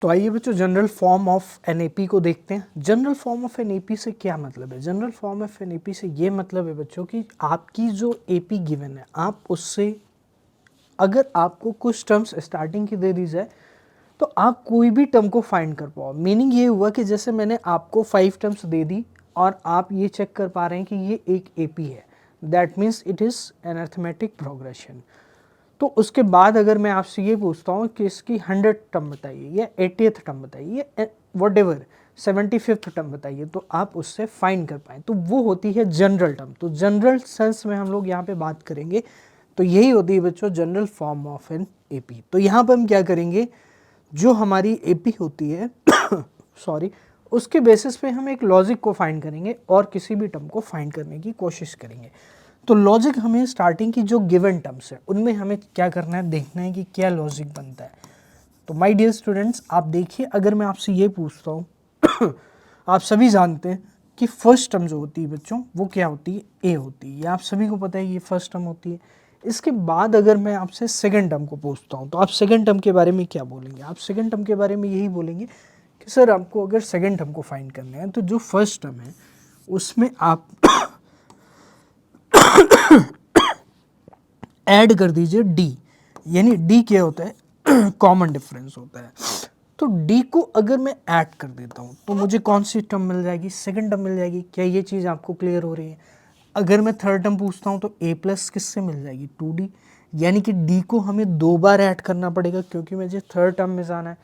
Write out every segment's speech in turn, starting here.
तो आइए बच्चों जनरल फॉर्म ऑफ एनएपी को देखते हैं। जनरल फॉर्म ऑफ एनएपी से क्या मतलब है? जनरल फॉर्म ऑफ एनएपी से ये मतलब है बच्चों कि आपकी जो एपी गिवन है, आप उससे अगर आपको कुछ टर्म्स स्टार्टिंग की दे दी जाए तो आप कोई भी टर्म को फाइंड कर पाओ। मीनिंग ये हुआ कि जैसे मैंने आपको 5 टर्म्स दे दी और आप ये चेक कर पा रहे हैं कि ये एक एपी है, that means it is an arithmetic progression. तो उसके बाद अगर मैं आपसे ये पूछता हूँ कि इसकी 100 टर्म बताइए या 80th टर्म बताइए या वट एवर 75th टर्म बताइए, तो आप उससे फाइंड कर पाएँ, तो वो होती है जनरल टर्म। तो जनरल सेंस में हम लोग यहाँ पे बात करेंगे, तो यही होती है बच्चों general form of an AP. तो यहाँ पर हम क्या करेंगे, जो हमारी एपी होती है सॉरी, उसके बेसिस पे हम एक लॉजिक को फाइंड करेंगे और किसी भी टर्म को फाइंड करने की कोशिश करेंगे। तो लॉजिक हमें स्टार्टिंग की जो गिवन टर्म्स है उनमें हमें क्या करना है, देखना है कि क्या लॉजिक बनता है। तो माय डियर स्टूडेंट्स, आप देखिए, अगर मैं आपसे ये पूछता हूँ आप सभी जानते हैं कि फर्स्ट टर्म जो होती है बच्चों वो क्या होती है, ए होती है। ये आप सभी को पता है, ये फर्स्ट टर्म होती है। इसके बाद अगर मैं आपसे सेकंड टर्म को पूछता हूँ तो आप सेकंड टर्म के बारे में क्या बोलेंगे? आप सेकंड टर्म के बारे में यही बोलेंगे कि सर आपको अगर सेकंड टर्म को फाइंड करना है तो जो फर्स्ट टर्म है उसमें आप ऐड कर दीजिए डी, यानी डी क्या होता है कॉमन डिफरेंस होता है। तो डी को अगर मैं ऐड कर देता हूँ तो मुझे कौन सी टर्म मिल जाएगी? सेकंड टर्म मिल जाएगी। क्या ये चीज़ आपको क्लियर हो रही है? अगर मैं थर्ड टर्म पूछता हूँ तो ए प्लस किससे मिल जाएगी? 2d, यानी कि डी को हमें 2 बार ऐड करना पड़ेगा क्योंकि मुझे थर्ड टर्म में जाना है।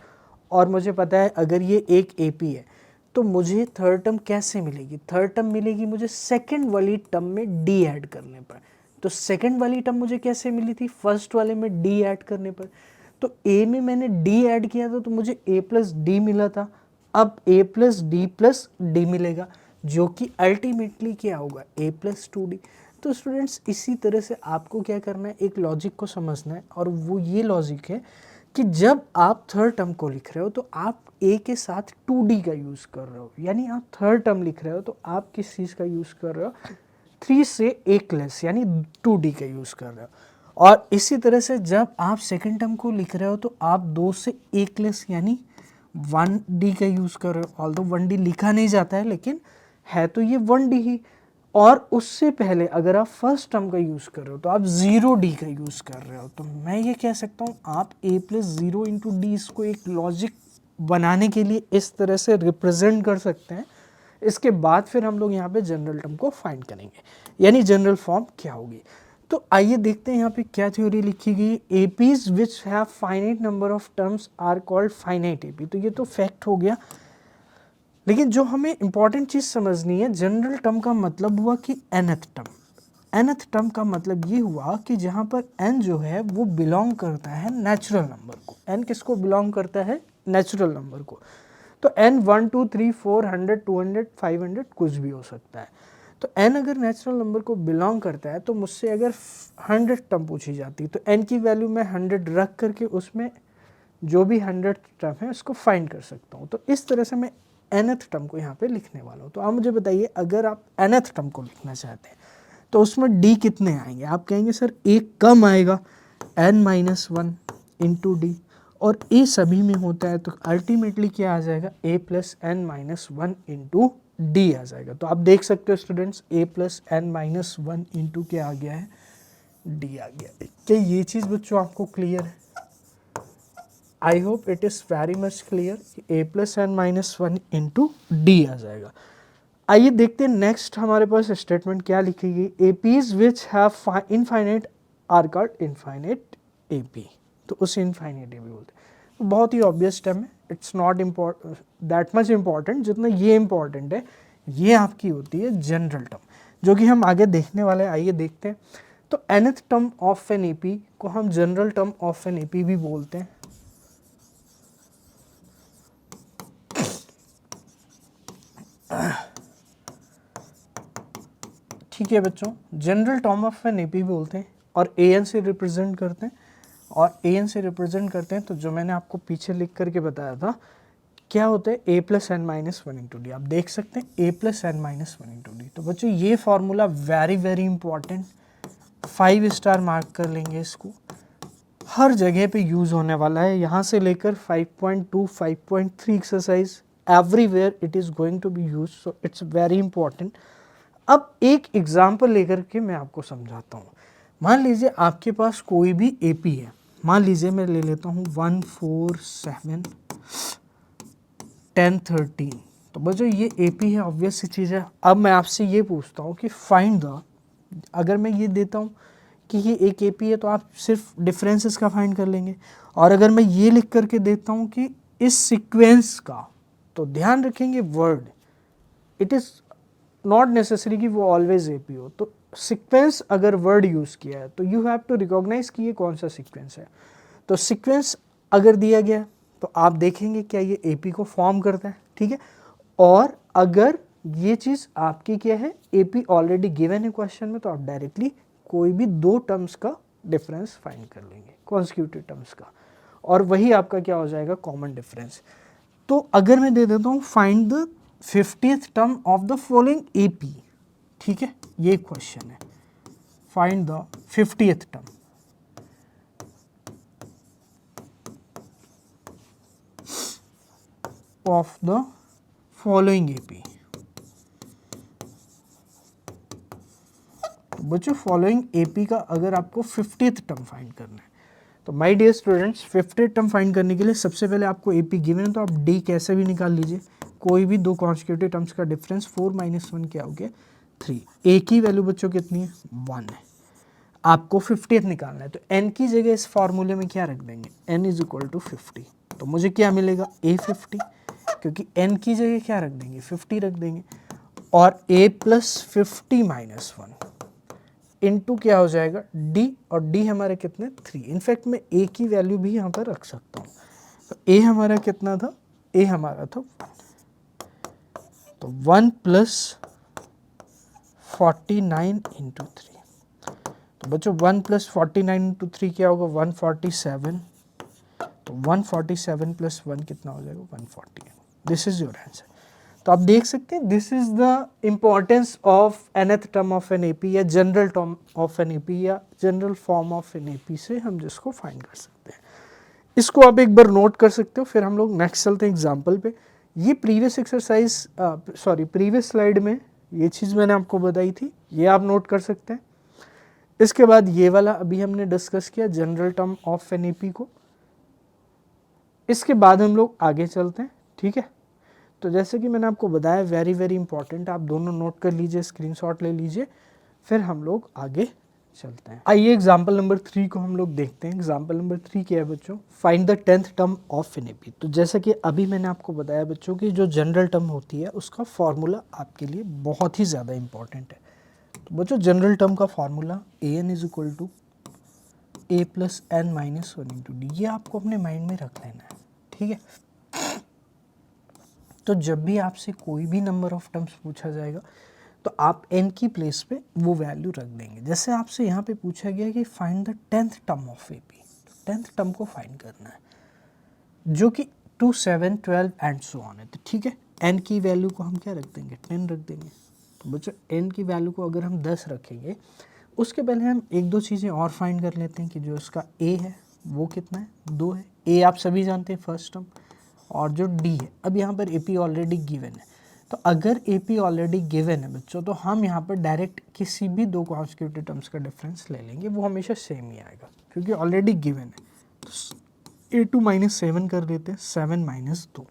और मुझे पता है अगर ये एक एपी है तो मुझे थर्ड टर्म कैसे मिलेगी? थर्ड टर्म मिलेगी मुझे सेकंड वाली टर्म में डी ऐड करने पर। तो सेकंड वाली टर्म मुझे कैसे मिली थी? फर्स्ट वाले में डी ऐड करने पर। तो ए में मैंने डी ऐड किया था तो मुझे ए प्लस डी मिला था। अब ए प्लस डी मिलेगा जो कि अल्टीमेटली क्या होगा? ए प्लस 2d। तो स्टूडेंट्स इसी तरह से आपको क्या करना है, एक लॉजिक को समझना है, और वो ये लॉजिक है कि जब आप थर्ड टर्म को लिख रहे हो तो आप ए के साथ 2d का यूज़ कर रहे हो, यानी आप थर्ड टर्म लिख रहे हो तो आप किस चीज़ का यूज़ कर रहे हो? 3 से एक लेस यानी 2d का यूज़ कर रहे हो। और इसी तरह से जब आप सेकंड टर्म को लिख रहे हो तो आप 2 से एक लेस यानी 1d का यूज़ कर रहे हो। ऑल्दो 1d लिखा नहीं जाता है लेकिन है तो ये 1d ही। और उससे पहले अगर आप फर्स्ट टर्म का यूज़ कर रहे हो तो आप 0d का यूज़ कर रहे हो। तो मैं ये कह सकता हूँ आप a प्लस 0 इंटू डी इसको एक लॉजिक बनाने के लिए इस तरह से रिप्रेजेंट कर सकते हैं। इसके बाद फिर हम लोग यहाँ पे जनरल टर्म को फाइंड करेंगे, यानी जनरल फॉर्म क्या होगी। तो आइए देखते हैं यहाँ पे क्या थ्योरी लिखी गई। APs which have finite number of terms are called finite AP. तो ये तो फैक्ट हो गया, लेकिन जो हमें इंपॉर्टेंट चीज़ समझनी है, जनरल टर्म का मतलब हुआ कि nth टर्म। nth टर्म का मतलब ये हुआ कि जहाँ पर n जो है वो बिलोंग करता है नेचुरल नंबर को। n किसको बिलोंग करता है? नेचुरल नंबर को। तो n 1 2 3 4 100 200 500 कुछ भी हो सकता है। तो n अगर नेचुरल नंबर को बिलोंग करता है तो मुझसे अगर 100 टर्म पूछी जाती तो n की वैल्यू मैं 100 रख करके उसमें जो भी 100 टर्म है उसको फाइंड कर सकता हूँ। तो इस तरह से मैं nth टर्म को यहाँ पे लिखने वाला हूँ। तो आप मुझे बताइए, अगर आप nth टर्म को लिखना चाहते हैं तो उसमें d कितने आएंगे? आप कहेंगे सर एक कम आएगा, n माइनस 1 इंटू डी, और a सभी में होता है तो अल्टीमेटली क्या आ जाएगा? a plus N minus 1 into D आ जाएगा। तो आप देख सकते हो students, a plus N minus 1 into क्या आ गया है? डी आ गया है। क्या ये चीज़ बच्चों आपको क्लियर है? I hope it is very much clear. A plus N minus 1 into D आ जाएगा। आइए देखते हैं नेक्स्ट हमारे पास स्टेटमेंट क्या लिखी गई। APs which have infinite are called infinite AP. तो उसे इनफाइनाइट एपी बोलते हैं। तो बहुत ही ऑब्वियस टर्म है, it's not that much important जितना ये इम्पॉर्टेंट है। ये आपकी होती है जनरल टर्म, जो कि हम आगे देखने वाले हैं। आइए देखते हैं। तो nth term of an AP को हम general term of an AP भी बोलते हैं। ठीक है बच्चों, general term of an AP बोलते हैं और an से रिप्रेजेंट करते हैं। और an से रिप्रेजेंट करते हैं तो जो मैंने आपको पीछे लिख करके बताया था क्या होता है, a plus N minus 1 into d. आप देख सकते हैं a plus N minus 1 into d. तो बच्चों ये formula very very important, 5 star mark कर लेंगे इसको। हर जगह पे यूज़ होने वाला है, यहाँ से लेकर 5.2 5.3 exercise everywhere it is going to be use, so it's very important. अब एक एग्जांपल लेकर के मैं आपको समझाता हूँ। मान लीजिए आपके पास कोई भी एपी है, मान लीजिए मैं ले लेता हूँ 1 4 7 10 13। तो बच्चों ये एपी है, ऑब्वियस सी चीज़ है। अब मैं आपसे ये पूछता हूँ कि फाइंड द, अगर मैं ये देता हूँ कि ये एक एपी है तो आप सिर्फ डिफरेंसेस का फाइंड कर लेंगे, और अगर मैं ये लिख करके देता हूँ कि इस सीक्वेंस का, तो ध्यान रखेंगे word, it is not necessary कि वो ऑलवेज एपी हो। तो सीक्वेंस अगर वर्ड यूज़ किया है तो यू हैव टू रिकॉग्नाइज कि ये कौन सा सीक्वेंस है। तो सीक्वेंस अगर दिया गया तो आप देखेंगे क्या ये एपी को फॉर्म करता है, ठीक है। और अगर ये चीज़ आपकी क्या है, एपी ऑलरेडी गिवन है क्वेश्चन में, तो आप डायरेक्टली कोई भी दो टर्म्स का डिफरेंस फाइंड कर लेंगे, कॉन्सिक्यूटिव टर्म्स का, और वही आपका क्या हो जाएगा, कॉमन डिफरेंस। तो अगर मैं दे देता हूँ find the 50th term of the following AP, ठीक है, ये क्वेश्चन है, find the 50th term of the following AP. बच्चों फॉलोइंग एपी का अगर आपको 50th टर्म फाइंड करना है, तो my dear students 50th term find करने के लिए सबसे पहले आपको एपी गिवन है, तो आप डी कैसे भी निकाल लीजिए, कोई भी दो कॉन्सिक्यूटिव टर्म्स का डिफरेंस 4 - 1 क्या हो गया 3। ए की वैल्यू बच्चों कितनी है 1 है, आपको 50th निकालना है, तो n की जगह इस फॉर्मूले में क्या रख देंगे, n इज इक्वल टू 50। तो मुझे क्या मिलेगा a50, क्योंकि n की जगह क्या रख देंगे 50 रख देंगे, और a प्लस 50 माइनस 1 इंटू क्या हो जाएगा d, और d हमारे कितने 3। इनफैक्ट मैं a की वैल्यू भी यहाँ पर रख सकता हूँ, तो a हमारा कितना था, a हमारा था 1, तो 1 प्लस 49 इंटू 3। तो बच्चों 1 प्लस 49 इंटू 3 क्या होगा 147, तो 147 प्लस 1 कितना हो जाएगा 140। This is your answer. तो आप देख सकते हैं this is the importance of nth term of an AP, या general term of an AP, या general form of an AP से हम जिसको फाइंड कर सकते हैं। इसको आप एक बार नोट कर सकते हो, फिर हम लोग नेक्स्ट चलते हैं एग्जाम्पल पे। ये प्रीवियस एक्सरसाइज प्रीवियस स्लाइड में ये चीज़ मैंने आपको बताई थी, ये आप नोट कर सकते हैं। इसके बाद ये वाला अभी हमने डिस्कस किया general term of an AP को। इसके बाद हम लोग आगे चलते हैं, ठीक है। तो जैसे कि मैंने आपको बताया वेरी वेरी इंपॉर्टेंट, आप दोनों नोट कर लीजिए, स्क्रीनशॉट ले लीजिए, फिर हम लोग आगे चलते हैं। आइए एग्जाम्पल नंबर 3 को हम लोग देखते हैं। एग्जाम्पल नंबर 3 क्या है बच्चों, find the 10th term of an AP. तो जैसा कि अभी मैंने आपको बताया बच्चों की जो जनरल टर्म होती है उसका फॉर्मूला आपके लिए बहुत ही ज़्यादा इंपॉर्टेंट है। तो बच्चों जनरल टर्म का formula a n is equal to a plus N minus 1 into d, ये आपको अपने माइंड में रख लेना है, ठीक है। तो जब भी आपसे कोई भी नंबर ऑफ टर्म्स पूछा जाएगा तो आप n की प्लेस पे वो वैल्यू रख देंगे। जैसे आपसे यहाँ पे पूछा गया कि find the 10th term of AP, तो 10th टर्म को फाइंड करना है जो कि 2 7 12 एंड सो ऑन है। तो ठीक है, n की वैल्यू को हम क्या रख देंगे 10 रख देंगे। तो बच्चों n की वैल्यू को अगर हम 10 रखेंगे, उसके पहले हम एक दो चीज़ें और फाइंड कर लेते हैं कि जो इसका a है वो कितना है 2 है। a आप सभी जानते हैं फर्स्ट टर्म, और जो d है, अब यहाँ पर AP ऑलरेडी गिवन है। तो अगर AP ऑलरेडी गिवन है बच्चों, तो हम यहाँ पर डायरेक्ट किसी भी दो कॉन्सिक्यूटिव टर्म्स का डिफरेंस ले लेंगे, वो हमेशा सेम ही आएगा क्योंकि ऑलरेडी गिवन है। तो A2 - 7 कर देते हैं, 7 - 2,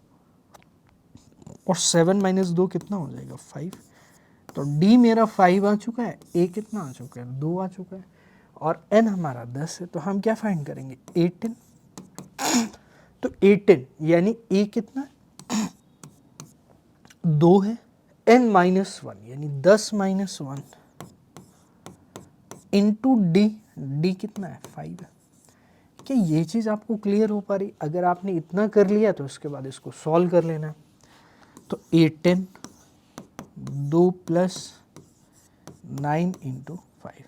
और 7 - 2 कितना हो जाएगा 5। तो D मेरा 5 आ चुका है, A कितना आ चुका है 2 आ चुका है, और N हमारा 10 है। तो हम क्या फाइंड करेंगे 18। तो 18 यानी A कितना है 2 है, N - 1 यानी 10 - 1 इंटू D कितना है 5 है। क्या ये चीज़ आपको क्लियर हो पा रही? अगर आपने इतना कर लिया तो उसके बाद इसको सॉल्व कर लेना है। तो 18 2 प्लस 9 इंटू 5,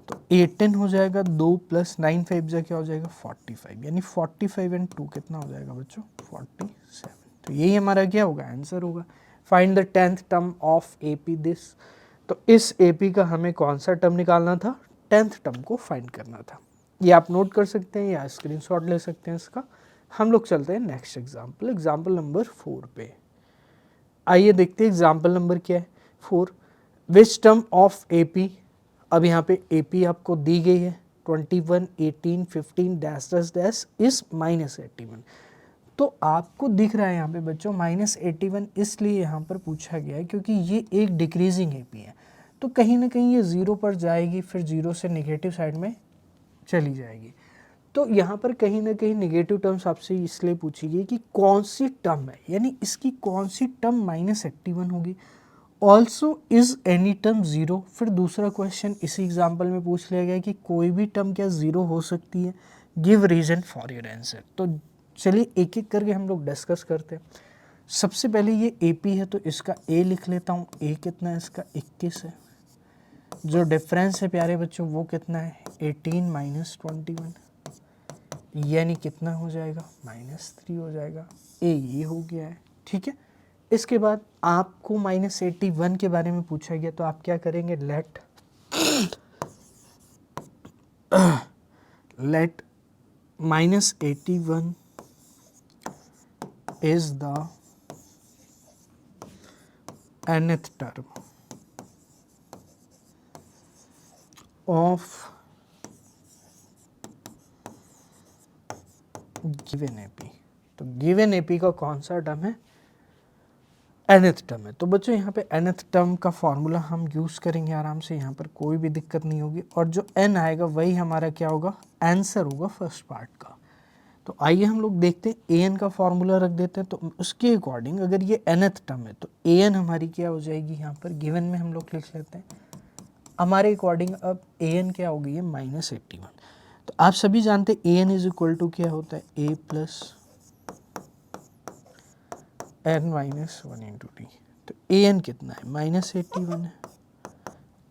तो 18 हो जाएगा 2 प्लस 9 5 जा क्या हो जाएगा 45, यानी 45 एंड 2 कितना हो जाएगा बच्चों 47। तो यही हमारा क्या होगा आंसर होगा। Find the 10th term of AP this. तो इस AP का हमें कौन सा टर्म निकालना था 10th टर्म को फाइंड करना था। ये आप नोट कर सकते हैं या स्क्रीनशॉट ले सकते हैं इसका। हम लोग चलते हैं नेक्स्ट एग्जाम्पल, एग्जाम्पल नंबर 4 पे। आइए देखते हैं एग्जाम्पल नंबर क्या है 4। विच टर्म ऑफ AP, अब यहाँ पे AP आपको दी गई है 21, 18, 15 डैश डैश डैश इस -81। तो आपको दिख रहा है यहाँ पे बच्चों -81 इसलिए यहाँ पर पूछा गया है क्योंकि ये एक डिक्रीजिंग AP है, तो कहीं ना कहीं ये 0 पर जाएगी, फिर 0 से नेगेटिव साइड में चली जाएगी। तो यहाँ पर कहीं ना कहीं नेगेटिव टर्म्स आपसे इसलिए पूछी गई कि कौन सी टर्म है, यानी इसकी कौन सी टर्म -81 होगी। ऑल्सो इज एनी टर्म 0, फिर दूसरा क्वेश्चन इसी एग्जाम्पल में पूछ लिया गया कि कोई भी टर्म क्या 0 हो सकती है, give reason for your answer. तो चलिए एक एक करके हम लोग डिस्कस करते हैं। सबसे पहले ये AP है तो इसका A लिख लेता हूँ। A कितना है इसका 21 है। जो डिफरेंस है प्यारे बच्चों वो कितना है 18 - 21, यानी कितना हो जाएगा -3 हो जाएगा। A ये हो गया है, ठीक है। इसके बाद आपको -81 के बारे में पूछा गया तो आप क्या करेंगे, late -81 is the nth term of given AP। तो given AP का कौन सा टर्म है, nth टर्म है। तो बच्चों यहाँ पे nth टर्म का फॉर्मूला हम यूज़ करेंगे आराम से, यहाँ पर कोई भी दिक्कत नहीं होगी, और जो n आएगा वही हमारा क्या होगा, आंसर होगा फर्स्ट पार्ट का। तो आइए हम लोग देखते हैं an का फॉर्मूला रख देते हैं। तो उसके अकॉर्डिंग अगर ये nth टर्म है तो an हमारी क्या हो जाएगी, यहाँ पर गिवन में हम लोग लिख लेते हैं हमारे अकॉर्डिंग। अब an क्या हो गई है -81। तो आप सभी जानते हैं an इज इक्वल टू क्या होता है, a plus n minus 1 into T. तो an कितना है -81 है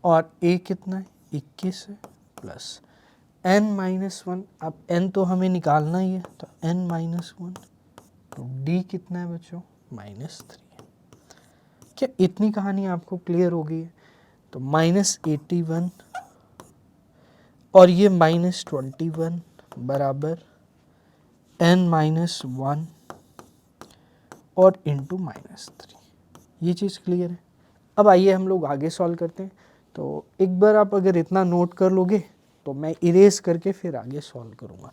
और a कितना है 21 है प्लस n -1। अब n तो हमें निकालना ही है तो n -1, तो d कितना है बच्चों -3 है। क्या इतनी कहानी आपको क्लियर हो गई है। तो -81 और ये -21 बराबर n -1 और इंटू -3, ये चीज़ क्लियर है। अब आइए हम लोग आगे सॉल्व करते हैं। तो एक बार आप अगर इतना नोट कर लोगे तो मैं इरेज करके फिर आगे सॉल्व करूँगा।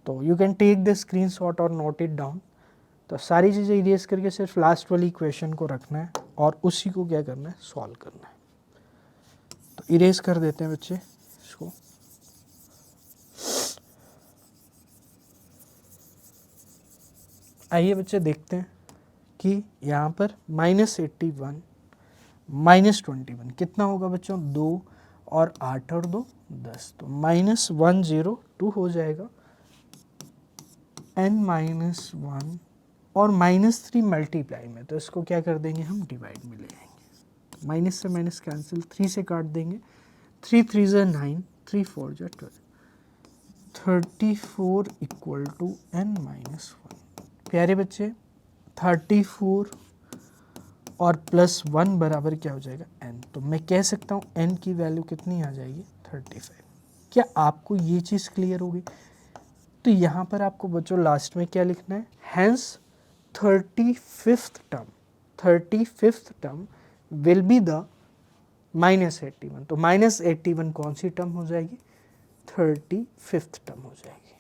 तो you can take the screenshot और नोट इट डाउन। तो सारी चीज़ें इरेज करके सिर्फ लास्ट वाली इक्वेशन को रखना है और उसी को क्या करना है, सॉल्व करना है। तो इरेज कर देते हैं बच्चे इसको। आइए बच्चे देखते हैं कि यहाँ पर -81 -21 कितना होगा बच्चों, 2 और 8 और 2 10, तो -102 हो जाएगा। n -1 और -3 मल्टीप्लाई में, तो इसको क्या कर देंगे हम, डिवाइड में ले आएंगे। माइनस से माइनस कैंसिल, 3 से काट देंगे, 3 3 ज़ा 9, 3 4 ज़ा 12, 34 इक्वल टू n -1। प्यारे बच्चे 34 और +1 बराबर क्या हो जाएगा n। तो मैं कह सकता हूँ n की वैल्यू कितनी आ जाएगी 35। क्या आपको ये चीज़ क्लियर होगी। तो यहाँ पर आपको बच्चों लास्ट में क्या लिखना है, hence 35th term will be the -81। तो -81 कौन सी टर्म हो जाएगी, 35th टर्म हो जाएगी।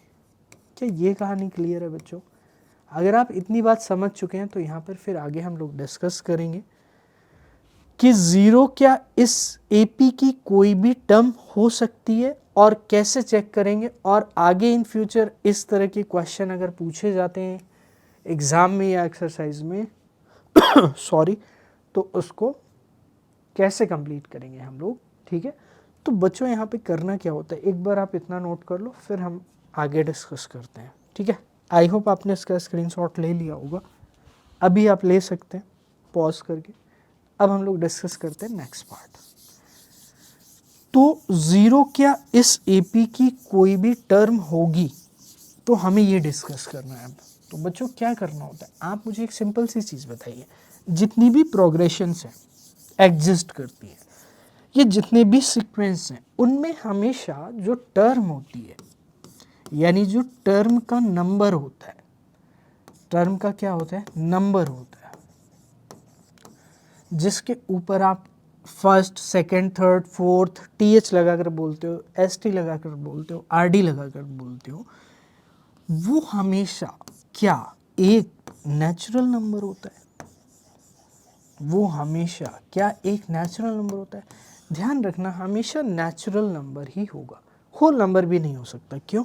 क्या ये कहानी क्लियर है बच्चों। अगर आप इतनी बात समझ चुके हैं तो यहाँ पर फिर आगे हम लोग डिस्कस करेंगे कि 0 क्या इस AP की कोई भी टर्म हो सकती है और कैसे चेक करेंगे, और आगे इन फ्यूचर इस तरह के क्वेश्चन अगर पूछे जाते हैं एग्ज़ाम में या एक्सरसाइज में सॉरी, तो उसको कैसे कंप्लीट करेंगे हम लोग, ठीक है। तो बच्चों यहाँ पे करना क्या होता है, एक बार आप इतना नोट कर लो फिर हम आगे डिस्कस करते हैं, ठीक है। आई होप आपने इसका स्क्रीनशॉट ले लिया होगा, अभी आप ले सकते हैं पॉज करके। अब हम लोग डिस्कस करते हैं नेक्स्ट पार्ट। तो 0 क्या इस AP की कोई भी टर्म होगी, तो हमें ये डिस्कस करना है अब। तो बच्चों क्या करना होता है, आप मुझे एक सिंपल सी चीज़ बताइए, जितनी भी प्रोग्रेशंस हैं एग्जिस्ट करती है, ये जितने भी सीक्वेंस हैं उनमें हमेशा जो टर्म होती है, यानी जो टर्म का नंबर होता है, टर्म का क्या होता है, नंबर होता है, जिसके ऊपर आप first, second, third, fourth, TH लगाकर बोलते हो, एसटी लगाकर बोलते हो, आरडी लगाकर बोलते हो, वो हमेशा क्या एक नेचुरल नंबर होता है, वो हमेशा क्या एक नेचुरल नंबर होता है। ध्यान रखना, हमेशा नेचुरल नंबर ही होगा, होल नंबर भी नहीं हो सकता। क्यों?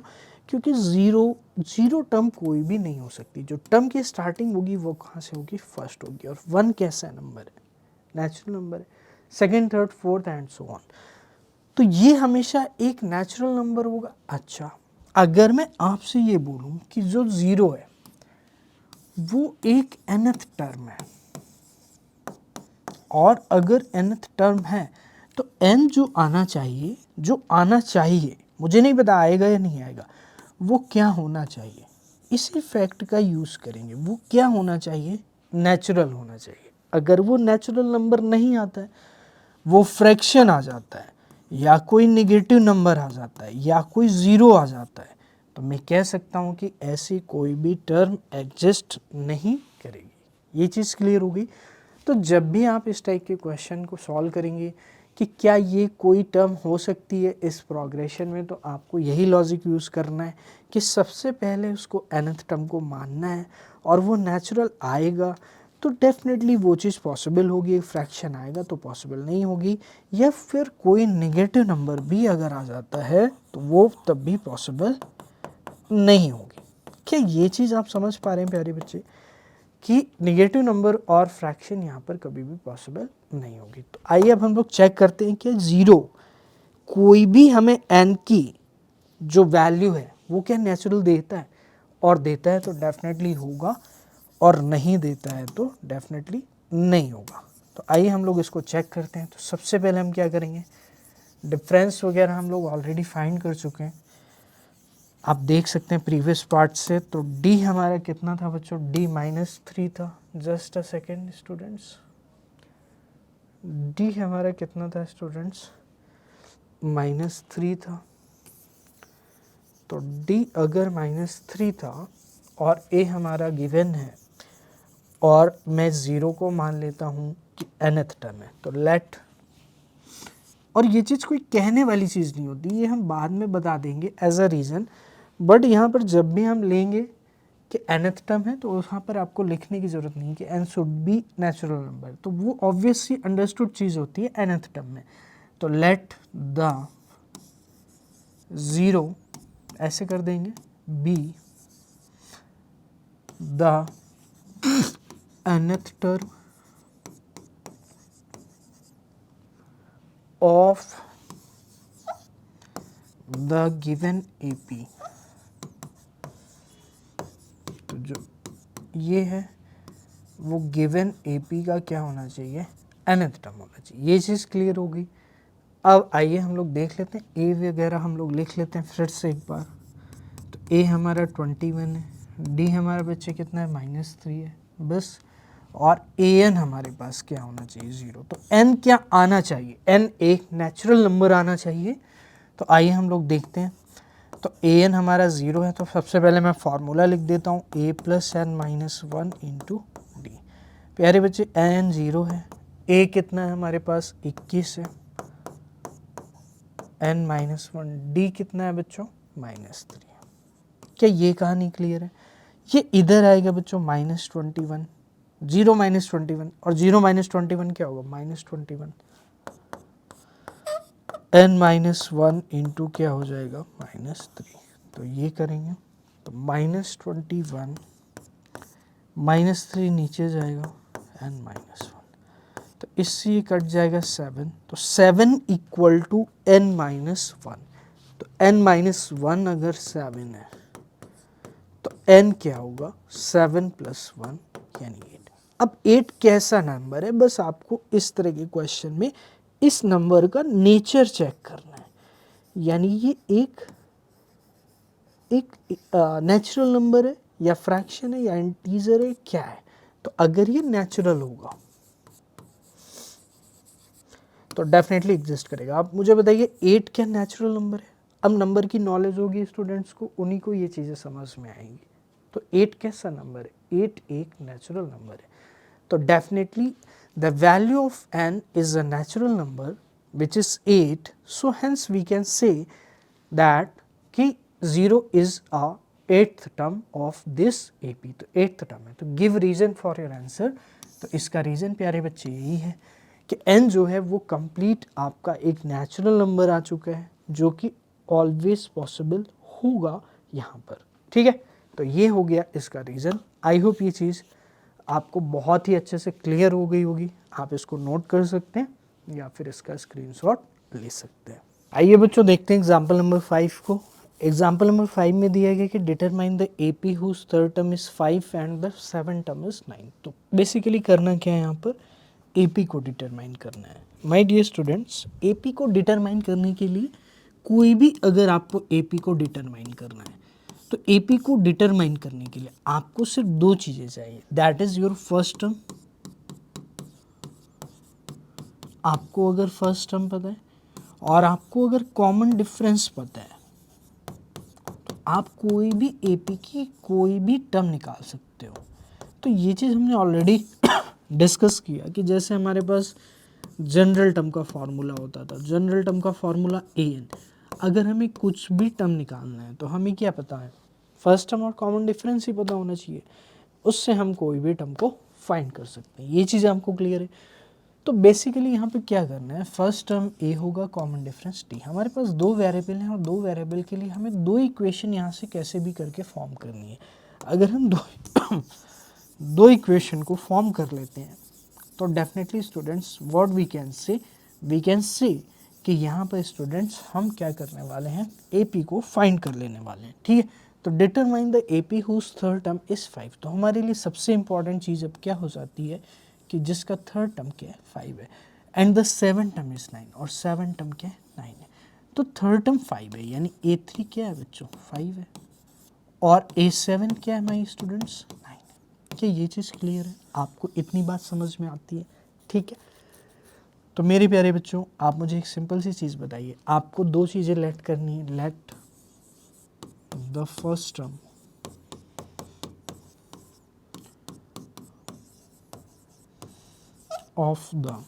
क्योंकि जीरो टर्म कोई भी नहीं हो सकती। जो टर्म की स्टार्टिंग होगी वो कहाँ से होगी, फर्स्ट होगी। और वन कैसा नंबर है, नेचुरल नंबर है, second, third, fourth and so on. तो ये हमेशा एक नेचुरल नंबर होगा। अच्छा, अगर मैं आपसे ये बोलूं कि जो जीरो है वो एक nth टर्म है, और अगर nth टर्म है तो n जो आना चाहिए, मुझे नहीं पता आएगा या नहीं आएगा, वो क्या होना चाहिए, इसी फैक्ट का यूज़ करेंगे। वो क्या होना चाहिए, नेचुरल होना चाहिए। अगर वो नेचुरल नंबर नहीं आता है, वो फ्रैक्शन आ जाता है, या कोई नेगेटिव नंबर आ जाता है, या कोई ज़ीरो आ जाता है, तो मैं कह सकता हूँ कि ऐसी कोई भी टर्म एग्जिस्ट नहीं करेगी। ये चीज़ क्लियर होगी। तो जब भी आप इस टाइप के क्वेश्चन को सॉल्व करेंगे कि क्या ये कोई टर्म हो सकती है इस प्रोग्रेशन में, तो आपको यही लॉजिक यूज़ करना है कि सबसे पहले उसको nth टर्म को मानना है, और वो नेचुरल आएगा तो डेफिनेटली वो चीज़ पॉसिबल होगी। एक फ्रैक्शन आएगा तो पॉसिबल नहीं होगी, या फिर कोई नेगेटिव नंबर भी अगर आ जाता है तो वो तब भी पॉसिबल नहीं होगी। क्या ये चीज़ आप समझ पा रहे हैं प्यारे बच्चे, कि नेगेटिव नंबर और फ्रैक्शन यहाँ पर कभी भी पॉसिबल नहीं होगी। तो आइए अब हम लोग चेक करते हैं कि जीरो कोई भी हमें n की जो वैल्यू है वो क्या नेचुरल देता है, और देता है तो डेफिनेटली होगा, और नहीं देता है तो डेफिनेटली नहीं होगा। तो आइए हम लोग इसको चेक करते हैं। तो सबसे पहले हम क्या करेंगे, डिफरेंस वगैरह हम लोग ऑलरेडी फाइंड कर चुके हैं, आप देख सकते हैं प्रीवियस पार्ट से। तो d हमारा कितना था बच्चों, d -3 था। Just a second students, d हमारा कितना था स्टूडेंट्स, -3 था। तो d अगर -3 था और a हमारा गिवन है, और मैं ज़ीरो को मान लेता हूँ कि nth टर्म है, तो लेट, और ये चीज़ कोई कहने वाली चीज़ नहीं होती, ये हम बाद में बता देंगे एज अ रीज़न। बट यहाँ पर जब भी हम लेंगे कि nth टर्म है तो वहाँ पर आपको लिखने की ज़रूरत नहीं कि n should be natural number, तो वो ऑब्वियसली अंडरस्टूड चीज़ होती है nth टर्म में। तो लेट द ज़ीरो ऐसे कर देंगे, B the nth term of the given AP। तो जो ये है वो गिवन AP का क्या होना चाहिए, nth टर्म होना चाहिए। ये चीज़ क्लियर होगी। अब आइए हम लोग देख लेते हैं, a वगैरह हम लोग लिख लेते हैं फिर से एक बार। तो a हमारा 21 है, d हमारा बच्चे कितना है, -3 है बस, और an हमारे पास क्या होना चाहिए, 0। तो n क्या आना चाहिए, n एक नेचुरल नंबर आना चाहिए। तो आइए हम लोग देखते हैं। तो an हमारा 0 है, तो सबसे पहले मैं फार्मूला लिख देता हूँ, a + n - 1 × d। प्यारे बच्चे n 0 है, a कितना है हमारे पास, 21 है, n - 1, d कितना है बच्चों, -3। क्या ये कहानी क्लियर है? ये इधर आएगा बच्चों -21, 0 - 21, और 0 - 21 क्या होगा, -21, n - 1 × क्या हो जाएगा, -3। तो ये करेंगे तो -21 -3 नीचे जाएगा, n - 1, तो इससे ये कट जाएगा 7। तो 7 = n - 1। तो n - 1 अगर 7 है तो n क्या होगा, 7 + 1 यानी 8। अब 8 कैसा नंबर है, बस आपको इस तरह के क्वेश्चन में इस नंबर का नेचर चेक करना है, यानी ये एक नेचुरल नंबर है या फ्रैक्शन है या इंटीजर है, क्या है। तो अगर ये नेचुरल होगा तो डेफिनेटली एग्जिस्ट करेगा। आप मुझे बताइए 8 क्या नेचुरल नंबर है? अब नंबर की नॉलेज होगी स्टूडेंट्स को, उन्हीं को ये चीज़ें समझ में आएंगी। तो 8 कैसा नंबर है? 8 एक नेचुरल नंबर है। तो definitely the value of n is a natural number which is 8, so hence we can say that कि 0 is a 8th term of this AP। तो 8th टर्म है। तो give reason for your answer. तो इसका reason प्यारे बच्चे यही है कि n जो है वो कंप्लीट आपका एक नेचुरल नंबर आ चुका है जो कि ऑलवेज पॉसिबल होगा यहाँ पर। ठीक है, तो ये हो गया इसका रीज़न। आई होप ये चीज़ आपको बहुत ही अच्छे से क्लियर हो गई होगी। आप इसको नोट कर सकते हैं या फिर इसका स्क्रीनशॉट ले सकते हैं। आइए बच्चों देखते हैं एग्जाम्पल नंबर 5 को। एग्जाम्पल नंबर 5 में दिया गया कि determine the AP whose third term is 5 and the seven term is 9। तो बेसिकली करना क्या है यहाँ पर? AP को डिटरमाइन करना है। माय डियर स्टूडेंट्स, AP को डिटरमाइन करने के लिए कोई भी अगर आपको AP को डिटरमाइन करना है तो AP को डिटरमाइन करने के लिए आपको सिर्फ दो चीज़ें चाहिए, that is your first term. आपको अगर फर्स्ट टर्म पता है और आपको अगर कॉमन डिफरेंस पता है तो आप कोई भी AP की कोई भी टर्म निकाल सकते हो। तो ये चीज़ हमने ऑलरेडी डिस्कस किया कि जैसे हमारे पास जनरल टर्म का फॉर्मूला होता था, जनरल टर्म का फॉर्मूला AN। अगर हमें कुछ भी टर्म निकालना है तो हमें क्या पता है? फर्स्ट टर्म और कॉमन डिफरेंस ही पता होना चाहिए, उससे हम कोई भी टर्म को फाइंड कर सकते हैं। ये चीज़ हमको क्लियर है। तो बेसिकली यहाँ पे क्या करना है? फर्स्ट टर्म A होगा, कॉमन डिफरेंस D। हमारे पास दो वेरिएबल हैं और दो वेरिएबल के लिए हमें दो इक्वेशन यहाँ से कैसे भी करके फॉर्म करनी है। अगर हम दो इक्वेशन को फॉर्म कर लेते हैं तो definitely students what we can say कि यहाँ पर स्टूडेंट्स हम क्या करने वाले हैं? AP को फाइंड कर लेने वाले हैं। ठीक है, तो determine the AP whose third term is 5। तो हमारे लिए सबसे इंपॉर्टेंट चीज़ अब क्या हो जाती है कि जिसका थर्ड टर्म क्या है? 5 है and the seven term is 9, और सेवन टर्म क्या है? 9 है। तो थर्ड टर्म 5 है यानी A3 क्या है बच्चों? 5 है और A7 क्या है माय स्टूडेंट्स? 9 है। क्या ये चीज़ क्लियर है? आपको इतनी बात समझ में आती है? ठीक है, तो मेरे प्यारे बच्चों आप मुझे एक सिंपल सी चीज़ बताइए। आपको दो चीज़ें लेट करनी है। Let the first term of the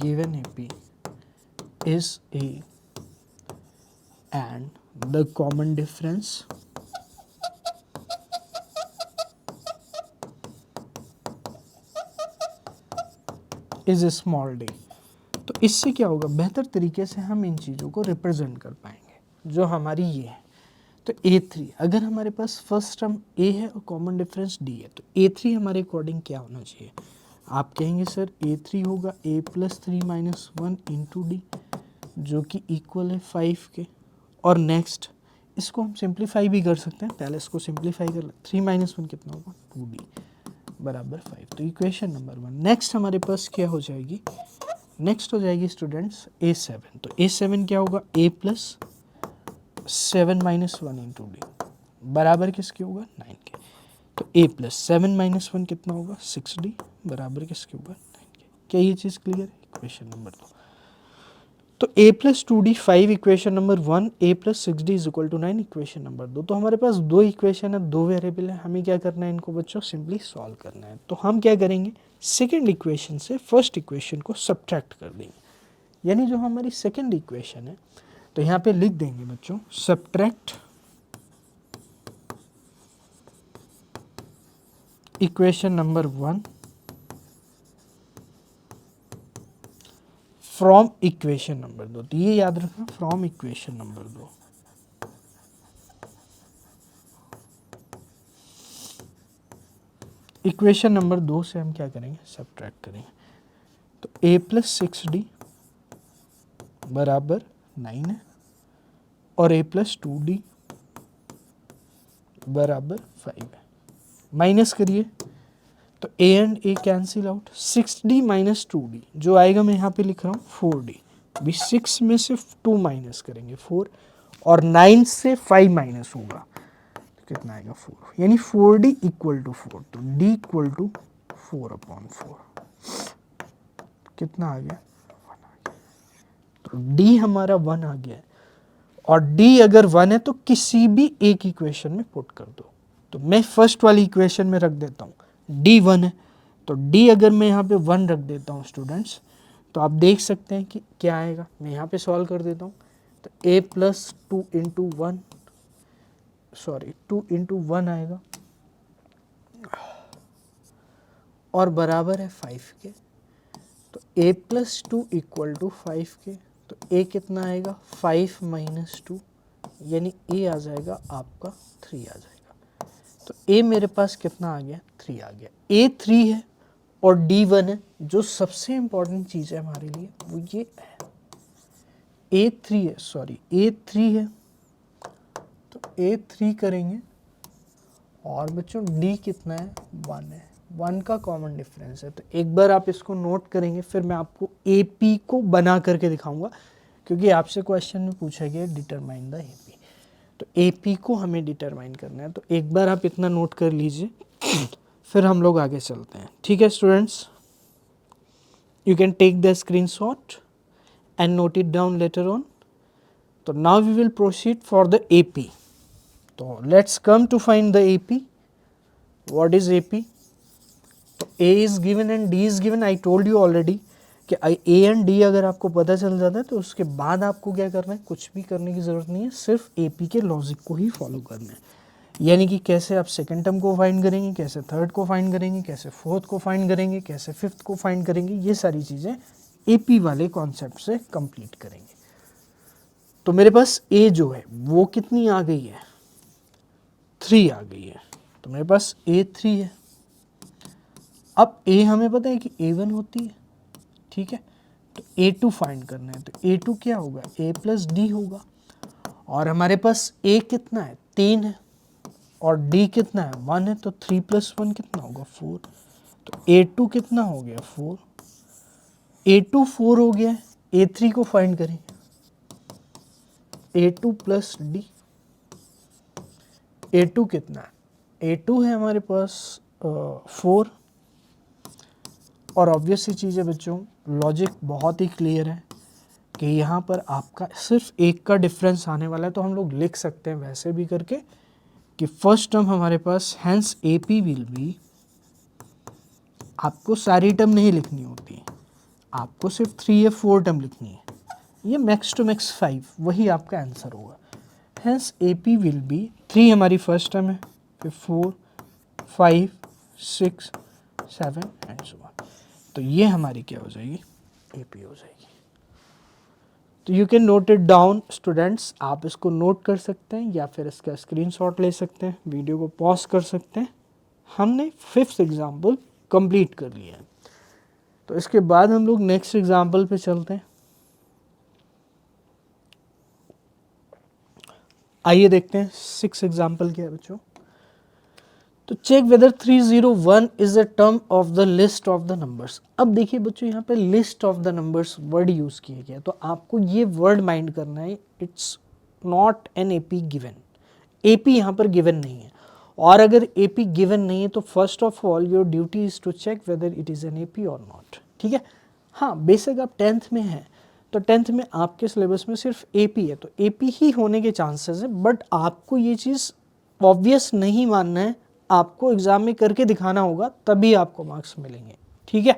given AP is A and the common difference is small d। तो इससे क्या होगा? बेहतर तरीके से हम इन चीज़ों को रिप्रेजेंट कर पाएंगे जो हमारी ये है। तो A3 अगर हमारे पास फर्स्ट टर्म A है और कॉमन डिफरेंस D है तो A3 हमारे अकॉर्डिंग क्या होना चाहिए? आप कहेंगे सर A3 होगा A plus 3 minus 1 into D जो कि इक्वल है 5 के। और नेक्स्ट इसको हम सिंप्लीफाई भी कर सकते हैं। पहले इसको सिंप्लीफाई कर ले। 3 माइनस 1 कितना होगा? 2D बराबर 5। तो इक्वेशन नंबर 1। नेक्स्ट हमारे पास क्या हो जाएगी? नेक्स्ट हो जाएगी स्टूडेंट्स A7। तो A7 क्या होगा? A plus 7 minus 1 into D बराबर किसके होगा? 9 के। तो A प्लस 7 माइनस 1 कितना होगा? 6D बराबर किसके होगा? 9 के। क्या ये चीज़ क्लियर है? Equation number 2। तो A plus 2D 5 equation number 1, A plus 6D is equal to 9 equation number 2। तो हमारे पास दो इक्वेशन है, दो वेरिएबल है, हमें क्या करना है? इनको बच्चों सिंपली सॉल्व करना है। तो हम क्या करेंगे? सेकेंड इक्वेशन से फर्स्ट इक्वेशन को सब्ट्रैक्ट कर देंगे, यानी जो हमारी सेकेंड इक्वेशन है तो यहाँ पे लिख देंगे बच्चों subtract equation number 1 from equation number 2। तो ये याद रखना, from equation number 2। Equation number 2 से हम क्या करेंगे? सब्ट्रैक्ट करेंगे। तो A प्लस 6D बराबर 9 है और A प्लस 2D बराबर 5 है। माइनस करिए तो A and A cancel out. 6D minus 2D जो आएगा, मैं यहाँ पे लिख रहा हूँ 4D। अभी 6 में से 2 माइनस करेंगे 4 और 9 से 5 माइनस होगा तो कितना आएगा? 4, यानी 4D इक्वल टू 4। तो D इक्वल टू 4/4 कितना आ गया 1 आ गया। तो डी हमारा 1 आ गया और डी अगर 1 है तो किसी भी एक इक्वेशन में पुट कर दो। तो मैं फर्स्ट वाली इक्वेशन में रख देता हूँ डी 1 है, तो डी अगर मैं यहाँ पे 1 रख देता हूँ स्टूडेंट्स, तो आप देख सकते हैं कि क्या आएगा। मैं यहाँ पे सॉल्व कर देता हूँ, तो a प्लस 2 इंटू 1 आएगा और बराबर है 5 के। तो a प्लस 2 इक्वल टू 5 के, तो a कितना आएगा 5 माइनस 2, यानी a आ जाएगा आपका 3 आ जाएगा। तो a मेरे पास कितना आ गया 3 आ गया। a 3 है और d 1 है। जो सबसे इंपॉर्टेंट चीज़ है हमारे लिए वो ये है, a 3 है, a 3 है, तो a 3 करेंगे और बच्चों d कितना है 1 है, 1 का कॉमन डिफरेंस है। तो एक बार आप इसको नोट करेंगे, फिर मैं आपको AP को बना करके दिखाऊंगा, क्योंकि आपसे क्वेश्चन में पूछा गया डिटरमाइन द AP। तो AP को हमें डिटरमाइन करना है, तो एक बार आप इतना नोट कर लीजिए, फिर हम लोग आगे चलते हैं। ठीक है students, you can take the screenshot and note it down later on. तो now we will proceed for the AP। तो let's come to find the AP। What is AP? तो A is given and D is given. I told you already कि A and D अगर आपको पता चल जाता है तो उसके बाद आपको क्या करना है, कुछ भी करने की ज़रूरत नहीं है, सिर्फ AP के लॉजिक को ही फॉलो करना है। यानी कि कैसे आप सेकंड टर्म को फाइंड करेंगे, कैसे थर्ड को फाइंड करेंगे, कैसे फोर्थ को फाइंड करेंगे, कैसे फिफ्थ को फाइंड करेंगे, ये सारी चीज़ें AP वाले कॉन्सेप्ट से कंप्लीट करेंगे। तो मेरे पास A जो है वो कितनी आ गई है 3 आ गई है। तो मेरे पास A 3 है। अब A हमें पता है कि A1 होती है, ठीक है। तो A2 फाइंड करना है, तो A2 क्या होगा A प्लस D होगा। और हमारे पास A कितना है 3 है और D कितना है 1 है, तो 3 प्लस 1 कितना होगा 4। तो A2 कितना हो गया 4, A2 4 हो गया। A3 को फाइंड करें, A2 प्लस D। A2 कितना है, A2 है हमारे पास 4। और ऑब्वियस सी चीज़ है बच्चों, लॉजिक बहुत ही क्लियर है कि यहाँ पर आपका सिर्फ एक का डिफरेंस आने वाला है। तो हम लोग लिख सकते हैं वैसे भी करके कि फर्स्ट टर्म हमारे पास हैंस AP विल बी, आपको सारी टर्म नहीं लिखनी होती, आपको सिर्फ 3 या 4 टर्म लिखनी है, ये मैक्स टू मैक्स 5, वही आपका आंसर होगा। हैंस AP विल बी 3 हमारी फर्स्ट टर्म है, फिर 4 5 6 7 एंड सो ऑन। तो ये हमारी क्या हो जाएगी AP हो जाएगी। तो you can note it down students, आप इसको नोट कर सकते हैं या फिर इसका स्क्रीनशॉट ले सकते हैं, वीडियो को पॉज कर सकते हैं। हमने 5th एग्जाम्पल कंप्लीट कर लिया है, तो इसके बाद हम लोग नेक्स्ट एग्जाम्पल पे चलते हैं। आइए देखते हैं 6th एग्जाम्पल क्या है बच्चों। तो check whether 301 is a term of the list of the numbers. अब देखिए बच्चों, यहाँ पे list of the numbers word use किया गया, तो आपको ये वर्ड माइंड करना है, it's not an AP given. AP यहाँ पर गिवन नहीं है, और अगर AP गिवन नहीं है तो first of all your duty is to check whether it is an AP और नॉट। ठीक है, हाँ बेसिक आप 10th में हैं तो 10th में आपके सिलेबस में सिर्फ AP है, तो AP ही होने के चांसेस है। बट आपको ये चीज़ ऑब्वियस नहीं मानना है, आपको एग्जाम में करके दिखाना होगा, तभी आपको मार्क्स मिलेंगे। ठीक है,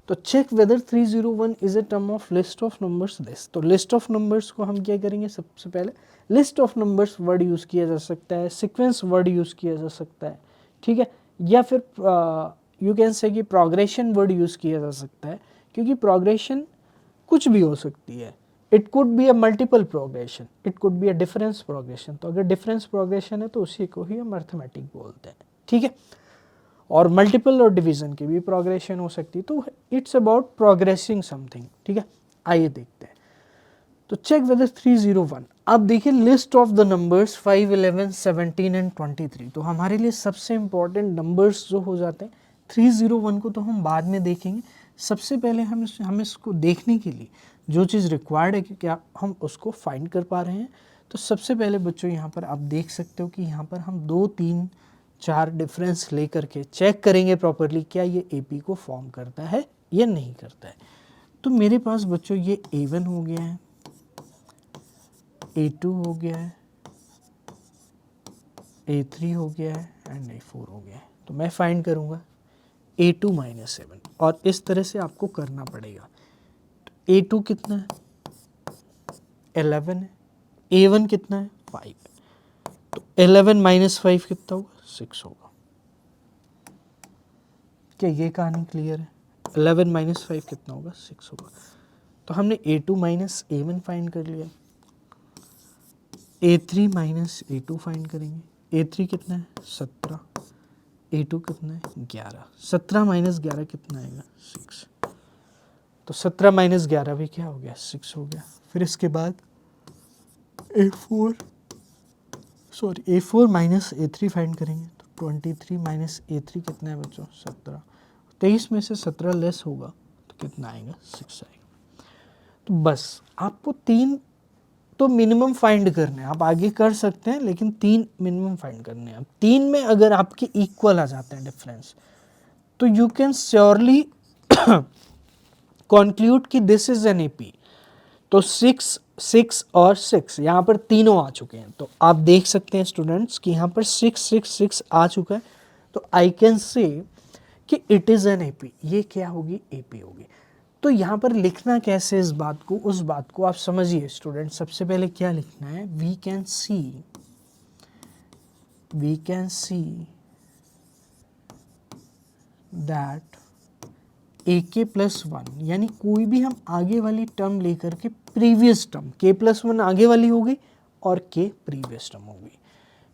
तो check whether 301 is a term of list of numbers this. तो लिस्ट ऑफ नंबर्स को हम क्या करेंगे, सबसे पहले list of numbers word use किया जा सकता है, सीक्वेंस वर्ड यूज़ किया जा सकता है, ठीक है, या फिर यू कैन से कि प्रोग्रेशन वर्ड यूज़ किया जा सकता है, क्योंकि प्रोग्रेशन कुछ भी हो सकती है। It could be a multiple progression, it could be a difference progression. तो अगर डिफरेंस प्रोग्रेशन है तो उसी को ही हम अर्थमेटिक बोलते हैं। ठीक है, और मल्टीपल और डिवीजन की भी प्रोग्रेशन हो सकती है, तो इट्स अबाउट प्रोग्रेसिंग समथिंग। ठीक है, आइए देखते हैं। तो चेक वेदर 301। अब देखिए list of the numbers 5 11 17 and 23। तो हमारे लिए सबसे इंपॉर्टेंट नंबर्स जो हो जाते हैं 301 को तो हम बाद में देखेंगे। सबसे पहले हम इसको देखने के लिए जो चीज़ रिक्वायर्ड है कि क्या हम उसको फाइंड कर पा रहे हैं। तो सबसे पहले बच्चों यहाँ पर आप देख सकते हो कि यहाँ पर हम 2 3 चार डिफरेंस लेकर के चेक करेंगे प्रॉपरली क्या ये AP को फॉर्म करता है या नहीं करता है। तो मेरे पास बच्चों ये A1 हो गया है, A2 हो गया है, A3 हो गया है एंड A4 हो गया है। तो मैं फाइंड करूँगा A2 माइनस 7 और इस तरह से आपको करना पड़ेगा। तो A2 कितना है 11 है, A1 कितना है 5 है, तो 11 माइनस 5 कितना होगा 6 होगा। क्या ये कहानी क्लियर है? 11 माइनस 5 कितना होगा 6 होगा। तो हमने A2 माइनस A1 फाइंड कर लिया, A3 माइनस A2 फाइंड करेंगे। A3 कितना है 17, A2 कितना है 11, 17 माइनस 11 कितना आएगा 6। तो 17 माइनस 11 भी क्या हो गया 6 हो गया। फिर इसके बाद A4 माइनस A3 फाइंड करेंगे। तो 23 माइनस A3 कितना है बच्चों 17, 23 में से 17 लेस होगा तो कितना आएगा 6 आएगा। तो बस आपको 3 तो मिनिमम फाइंड करने हैं, आप आगे कर सकते हैं लेकिन 3 मिनिमम फाइंड करने हैं। अब 3 में अगर आपके इक्वल आ जाते हैं डिफरेंस तो यू कैन श्योरली कंक्लूड कि दिस इज एन AP। तो 6, 6 और 6 यहाँ पर तीनों आ चुके हैं। तो आप देख सकते हैं स्टूडेंट्स कि यहाँ पर 6, 6, 6 आ चुका है। तो आई कैन से कि इट इज़ एन AP। ये क्या होगी AP होगी। तो यहाँ पर लिखना कैसे इस बात को, उस बात को आप समझिए स्टूडेंट। सबसे पहले क्या लिखना है, we can see that AK plus 1 यानी कोई भी हम आगे वाली टर्म लेकर के प्रीवियस टर्म K प्लस 1 आगे वाली होगी और K प्रीवियस टर्म होगी।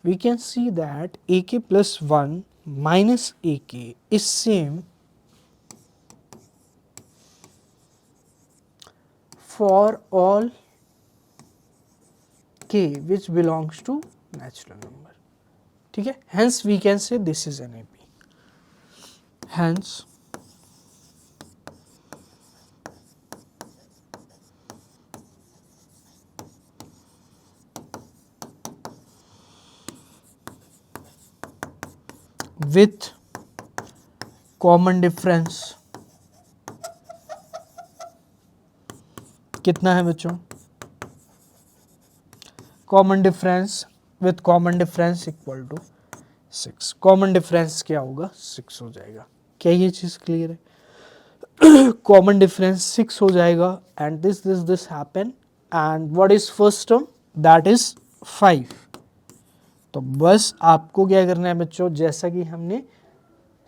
We can see that AK plus 1 minus AK is same for all K which belongs to natural number। ठीक है, hence we can say this is an AP। hence with common difference कितना है बच्चों, common difference with common difference equal to 6। Common difference क्या होगा 6 हो जाएगा। क्या ये चीज़ क्लियर है? कॉमन डिफरेंस 6 हो जाएगा and this happen and what is first term that is 5। तो बस आपको क्या करना है बच्चों, जैसा कि हमने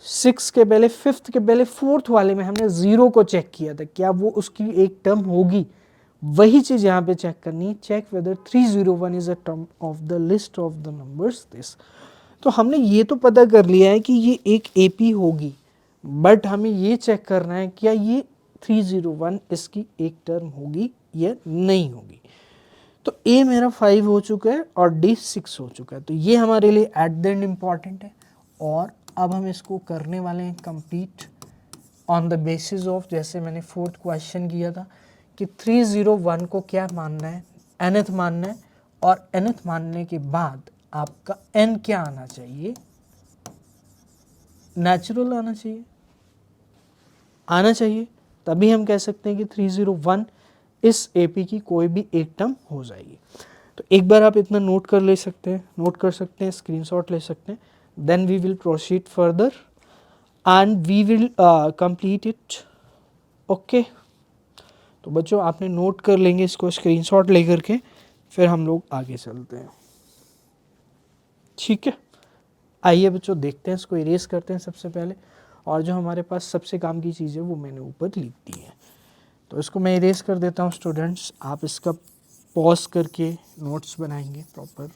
6 के पहले 5th के पहले 4th वाले में हमने 0 को चेक किया था, क्या वो उसकी एक टर्म होगी, वही चीज यहाँ पे चेक करनी है। Check whether 301 is a term of the list of the numbers this. तो हमने ये तो पता कर लिया है कि ये एक AP होगी, बट हमें ये चेक करना है क्या ये 301 इसकी एक टर्म होगी या नहीं होगी। तो A मेरा 5 हो चुका है और D 6 हो चुका है। तो ये हमारे लिए एट द एंड इम्पॉर्टेंट है। और अब हम इसको करने वाले हैं complete on the basis of, जैसे मैंने 4th क्वेश्चन किया था कि 301 को क्या मानना है, nth मानना है, और nth मानने के बाद आपका n क्या आना चाहिए, नेचुरल आना चाहिए, तभी हम कह सकते हैं कि 301 इस AP की कोई भी एक टर्म हो जाएगी। तो एक बार आप इतना नोट कर सकते हैं, स्क्रीनशॉट ले सकते हैं। Then we will proceed further and we will complete it. Okay, तो बच्चों आपने नोट कर लेंगे इसको स्क्रीनशॉट लेकर के, फिर हम लोग आगे चलते हैं। ठीक है, आइए बच्चों देखते हैं, इसको इरेज करते हैं सबसे पहले। और जो हमारे पास सबसे काम की चीज़ है वो मैंने ऊपर लिख दी है, तो इसको मैं इरेज कर देता हूँ स्टूडेंट्स। आप इसका पॉज करके नोट्स बनाएंगे प्रॉपर।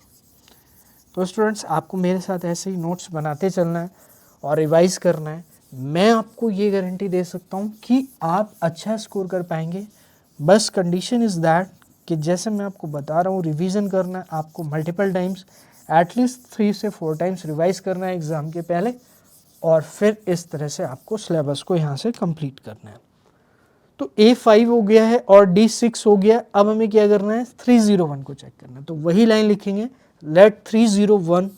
तो स्टूडेंट्स आपको मेरे साथ ऐसे ही नोट्स बनाते चलना है और रिवाइज करना है। मैं आपको ये गारंटी दे सकता हूँ कि आप अच्छा स्कोर कर पाएंगे। बस कंडीशन इज़ दैट कि जैसे मैं आपको बता रहा हूँ रिवीजन करना है आपको मल्टीपल टाइम्स, एटलीस्ट 3 से 4 टाइम्स रिवाइज करना है एग्ज़ाम के पहले, और फिर इस तरह से आपको सिलेबस को यहाँ से कंप्लीट करना है। तो A5 हो गया है और D6 हो गया। अब हमें क्या करना है 301 को चेक करना है। तो वही लाइन लिखेंगे, let 301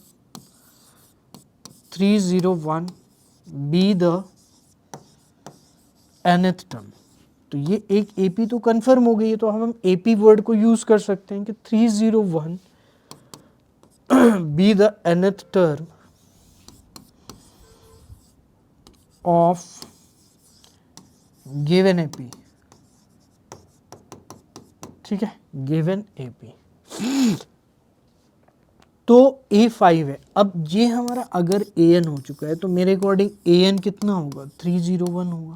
301 be the nth term. तो ये एक AP तो कंफर्म हो गई है, तो हम AP वर्ड को यूज कर सकते हैं कि 301 be the nth term of given AP। ठीक है, गिवन AP। तो A5 है। अब ये हमारा अगर AN हो चुका है तो मेरे अकॉर्डिंग AN कितना होगा, 301 होगा।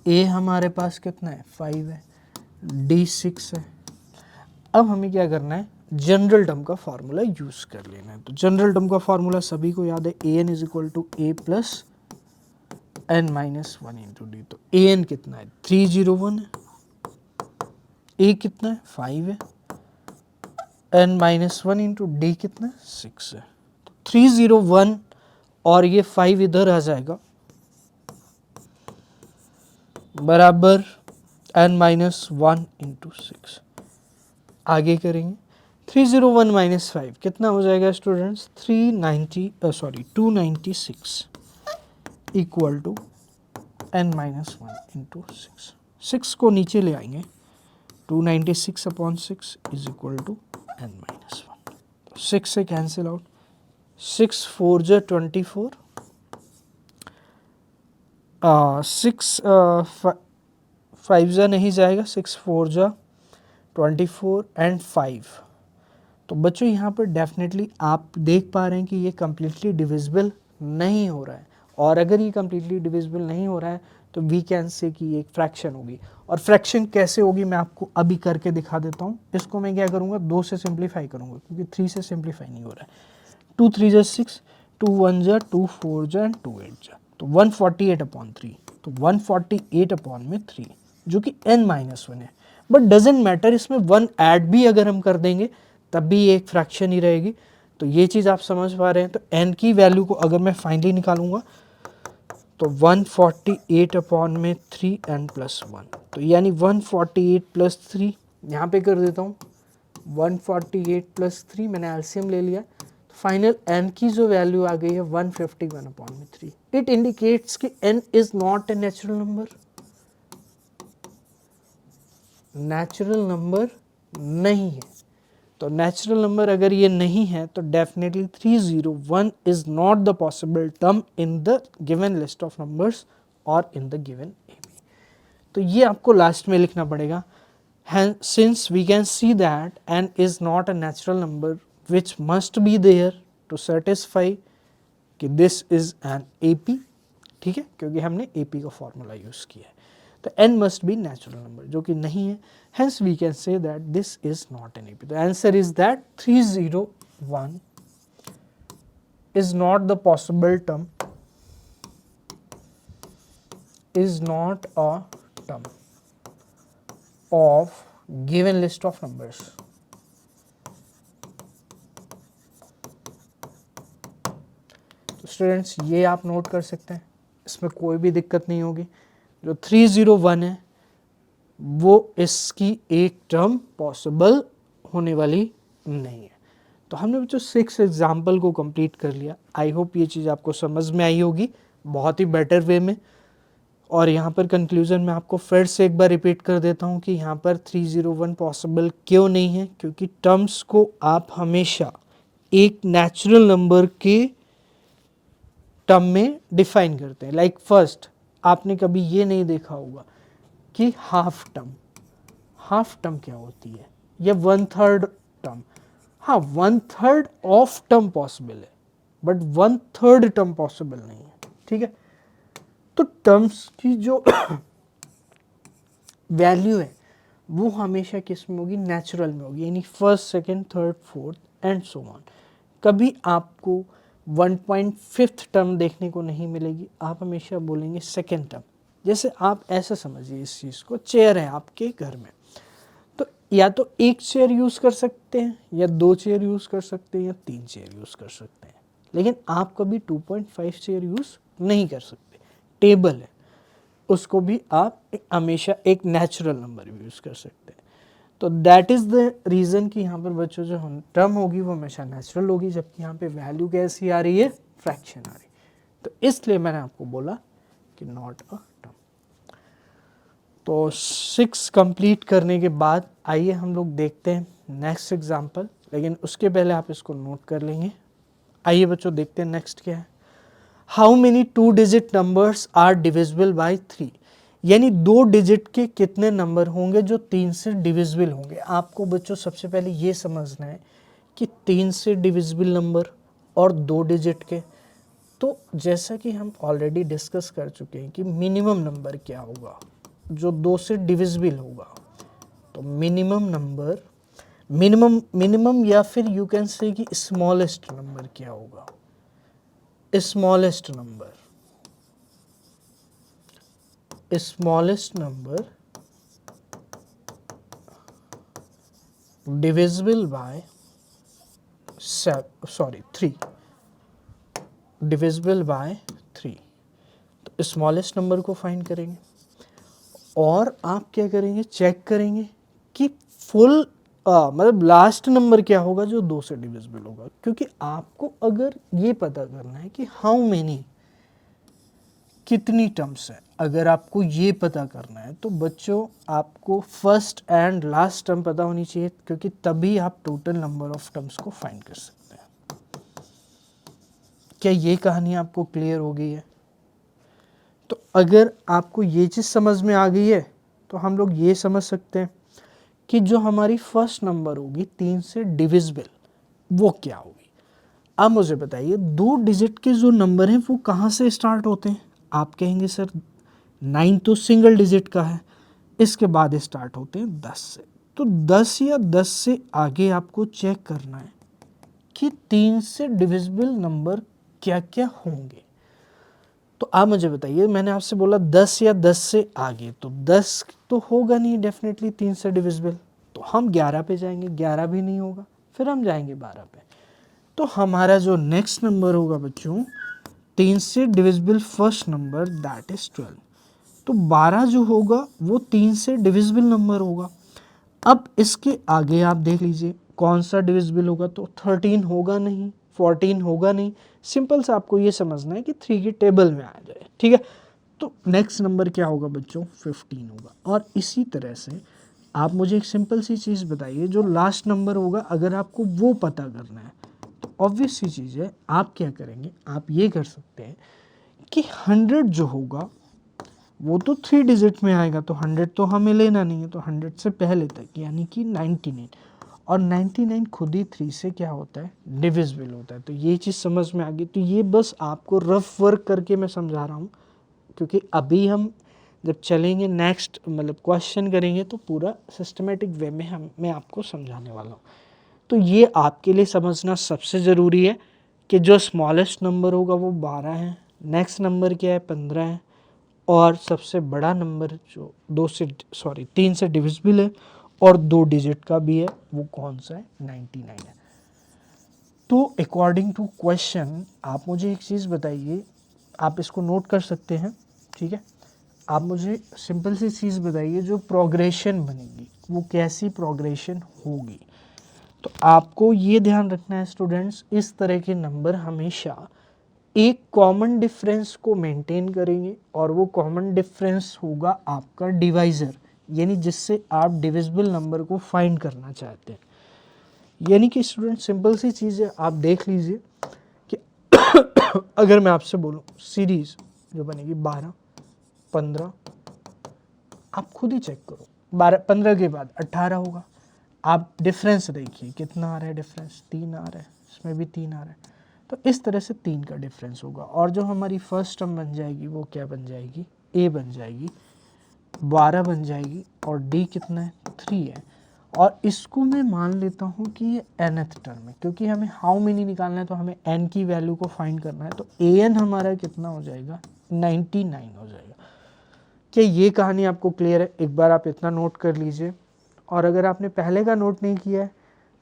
A हमारे पास कितना है, 5 है। D 6 है। अब हमें क्या करना है, जनरल टर्म का फार्मूला यूज कर लेना है। तो जनरल टर्म का फार्मूला सभी को याद है, AN is equal to A plus n minus 1 into d. तो AN कितना है, 301 है। A कितना है, 5 है। n माइनस 1 इंटू डी कितना है, 6 है। तो 301 और ये 5 इधर आ जाएगा, बराबर n माइनस 1 इंटू 6। आगे करेंगे, 301 माइनस 5 कितना हो जाएगा students, 296 equal to n minus 1 into 6। 6 को नीचे ले आएंगे, 296 upon 6 is equal to n minus 1। 6 से कैंसिल आउट, 6 4 जा 24, 6 5 जा नहीं जाएगा, 6 4 जा 24 एंड 5। तो बच्चों यहाँ पर डेफिनेटली आप देख पा रहे हैं कि ये कम्प्लीटली डिविजिबल नहीं हो रहा है, और अगर ये कम्प्लीटली डिविजिबल नहीं हो रहा है तो वी कैन से कि ये एक फ्रैक्शन होगी। और फ्रैक्शन कैसे होगी मैं आपको अभी करके दिखा देता हूँ। इसको मैं क्या करूँगा, 2 से सिंप्लीफाई करूँगा, क्योंकि 3 से सिंप्लीफाई नहीं हो रहा है। 2 3 जा 6, 2 1 जा 2 4 जा एंड 2 8 जा, तो 148 अपॉन 3। तो 148 अपॉन में 3 जो कि n माइनस 1 है। बट डजेंट मैटर, इसमें 1 ऐड भी अगर हम कर देंगे तब भी ये एक फ्रैक्शन ही रहेगी। तो ये चीज़ आप समझ पा रहे हैं। तो n की वैल्यू को अगर मैं फाइनली निकालूंगा तो 148 अपॉन में 3n प्लस 1, तो यानी 148 प्लस 3 यहाँ पे कर देता हूँ। 148 प्लस 3 मैंने एलसीएम ले लिया, फाइनल n की जो वैल्यू आ गई है 151 अपॉन में 3। इट इंडिकेट्स कि n is not a natural number. Natural number नहीं है। तो नेचुरल नंबर अगर ये नहीं है तो definitely 301 is not the possible term in the given list of numbers और इन द गिवन AB। तो ये आपको लास्ट में लिखना पड़ेगा। Since we can see that n is not a natural number which must be there to satisfy कि this is an AP। ठीक है, क्योंकि हमने AP का फॉर्मूला यूज किया है। तो n must be natural number, जो कि नहीं है। Hence we can say that this is not an AP. The answer is that 301 is not the possible term, is not a term of given list of numbers. तो students ये आप note कर सकते हैं, इसमें कोई भी दिक्कत नहीं होगी। जो 301 है वो इसकी एक टर्म पॉसिबल होने वाली नहीं है। तो हमने बच्चों 6 एग्जाम्पल को कंप्लीट कर लिया। आई होप ये चीज़ आपको समझ में आई होगी बहुत ही बेटर वे में। और यहाँ पर कंक्लूजन में आपको फिर से एक बार रिपीट कर देता हूँ कि यहाँ पर 301 पॉसिबल क्यों नहीं है, क्योंकि टर्म्स को आप हमेशा एक नेचुरल नंबर के टर्म में डिफाइन करते हैं। लाइक फर्स्ट, आपने कभी ये नहीं देखा होगा कि हाफ टर्म। हाफ टर्म क्या होती है, या 1/3 टर्म। हाँ, 1/3 ऑफ टर्म पॉसिबल है, बट 1/3 टर्म पॉसिबल नहीं है। ठीक है, तो टर्म्स की जो वैल्यू है वो हमेशा किस में होगी, नेचुरल में होगी, यानी first, second, third, fourth and so on. कभी आपको 1.5 टर्म देखने को नहीं मिलेगी, आप हमेशा बोलेंगे सेकंड टर्म। जैसे आप ऐसा समझिए इस चीज़ को, चेयर है आपके घर में, तो या तो एक चेयर यूज़ कर सकते हैं, या 2 चेयर यूज़ कर सकते हैं, या 3 चेयर यूज़ कर सकते हैं, लेकिन आप कभी 2.5 चेयर यूज़ नहीं कर सकते। टेबल है, उसको भी आप हमेशा एक नेचुरल नंबर यूज़ कर सकते हैं। तो दैट इज़ द रीज़न कि यहाँ पर बच्चों जो टर्म होगी वो हमेशा नेचुरल होगी, जबकि यहाँ पे वैल्यू कैसी आ रही है, फ्रैक्शन आ रही, तो इसलिए मैंने आपको बोला कि नॉट अ टर्म। तो 6 कंप्लीट करने के बाद आइए हम लोग देखते हैं नेक्स्ट एग्जांपल, लेकिन उसके पहले आप इसको नोट कर लेंगे। आइए बच्चों देखते हैं नेक्स्ट क्या है। How many 2 digit numbers are divisible by 3, यानी 2 डिजिट के कितने नंबर होंगे जो 3 से डिविजिबल होंगे। आपको बच्चों सबसे पहले ये समझना है कि 3 से डिविजिबल नंबर और 2 डिजिट के, तो जैसा कि हम ऑलरेडी डिस्कस कर चुके हैं कि मिनिमम नंबर क्या होगा जो 2 से डिविजिबल होगा। तो मिनिमम नंबर, मिनिमम या फिर यू कैन से कि स्मॉलेस्ट नंबर क्या होगा। Smallest number divisible by 3, divisible by 3। तो स्मॉलेस्ट नंबर को फाइंड करेंगे और आप क्या करेंगे, चेक करेंगे कि फुल मतलब लास्ट नंबर क्या होगा जो 2 से डिविजिबल होगा। क्योंकि आपको अगर ये पता करना है कि हाउ मेनी कितनी टर्म्स है, अगर आपको ये पता करना है तो बच्चों आपको फर्स्ट एंड लास्ट टर्म पता होनी चाहिए, क्योंकि तभी आप टोटल नंबर ऑफ टर्म्स को फाइंड कर सकते हैं। क्या ये कहानी आपको क्लियर हो गई है? तो अगर आपको ये चीज़ समझ में आ गई है तो हम लोग ये समझ सकते हैं कि जो हमारी फर्स्ट नंबर होगी 3 से डिविजिबल वो क्या होगी। अब मुझे बताइए 2 डिजिट के जो नंबर हैं वो कहाँ से स्टार्ट होते हैं। आप कहेंगे सर 9 तो सिंगल डिजिट का है, इसके बाद स्टार्ट होते हैं 10 से। तो 10 या 10 से आगे आपको चेक करना है कि 3 से डिविजिबल नंबर क्या क्या होंगे। तो आप मुझे बताइए, मैंने आपसे बोला 10 या 10 से आगे, तो 10 तो होगा नहीं डेफिनेटली 3 से डिविजिबल, तो हम 11 पे जाएंगे, 11 भी नहीं होगा, फिर हम जाएंगे 12 पे। तो हमारा जो नेक्स्ट नंबर होगा बच्चों 3 से divisible first number that is 12। तो 12 जो होगा वो 3 से डिविजिबल नंबर होगा। अब इसके आगे आप देख लीजिए कौन सा डिविजिबल होगा, तो 13 होगा नहीं, 14 होगा नहीं। सिंपल सा आपको ये समझना है कि 3 की टेबल में आ जाए, ठीक है। तो नेक्स्ट नंबर क्या होगा बच्चों 15 होगा। और इसी तरह से आप मुझे एक सिंपल सी चीज़ बताइए, जो लास्ट नंबर होगा अगर आपको वो पता करना है तो ऑब्वियस सी चीज़ है, आप क्या करेंगे, आप ये कर सकते हैं कि 100 जो होगा वो तो 3 डिजिट में आएगा, तो 100 तो हमें लेना नहीं है, तो 100 से पहले तक यानी कि 99, और 99 खुद ही 3 से क्या होता है डिविजिबल होता है। तो ये चीज़ समझ में आ गई। तो ये बस आपको रफ वर्क करके मैं समझा रहा हूँ, क्योंकि अभी हम जब चलेंगे नेक्स्ट मतलब क्वेश्चन करेंगे तो पूरा सिस्टमेटिक वे में मैं आपको समझाने वाला हूँ। तो ये आपके लिए समझना सबसे ज़रूरी है कि जो स्मॉलेस्ट नंबर होगा वो 12 है, नेक्स्ट नंबर क्या है 15 है, और सबसे बड़ा नंबर जो 3 से डिविजिबल है और 2 डिजिट का भी है वो कौन सा है 99 है। तो अकॉर्डिंग टू क्वेश्चन आप मुझे एक चीज़ बताइए, आप इसको नोट कर सकते हैं, ठीक है। आप मुझे सिंपल सी चीज़ बताइए, जो प्रोग्रेशन बनेगी वो कैसी प्रोग्रेशन होगी। तो आपको ये ध्यान रखना है स्टूडेंट्स, इस तरह के नंबर हमेशा एक कॉमन डिफरेंस को मेंटेन करेंगे, और वो कॉमन डिफरेंस होगा आपका डिवाइज़र, यानी जिससे आप डिविजिबल नंबर को फाइंड करना चाहते हैं। यानी कि स्टूडेंट सिंपल सी चीज़ है, आप देख लीजिए कि अगर मैं आपसे बोलूँ सीरीज़ जो बनेगी 12, 15, आप खुद ही चेक करो, 15 के बाद 18 होगा। आप डिफरेंस देखिए कितना आ रहा है, डिफरेंस 3 आ रहा है, इसमें भी 3 आ रहा है। तो इस तरह से 3 का डिफरेंस होगा, और जो हमारी फर्स्ट टर्म बन जाएगी वो क्या बन जाएगी, ए बन जाएगी, 12 बन जाएगी, और डी कितना है 3 है। और इसको मैं मान लेता हूँ कि ये nth टर्म है, क्योंकि हमें हाउ मेनी निकालना है तो हमें n की वैल्यू को फाइंड करना है। तो an हमारा कितना हो जाएगा 99 हो जाएगा। क्या ये कहानी आपको क्लियर है? एक बार आप इतना नोट कर लीजिए, और अगर आपने पहले का नोट नहीं किया है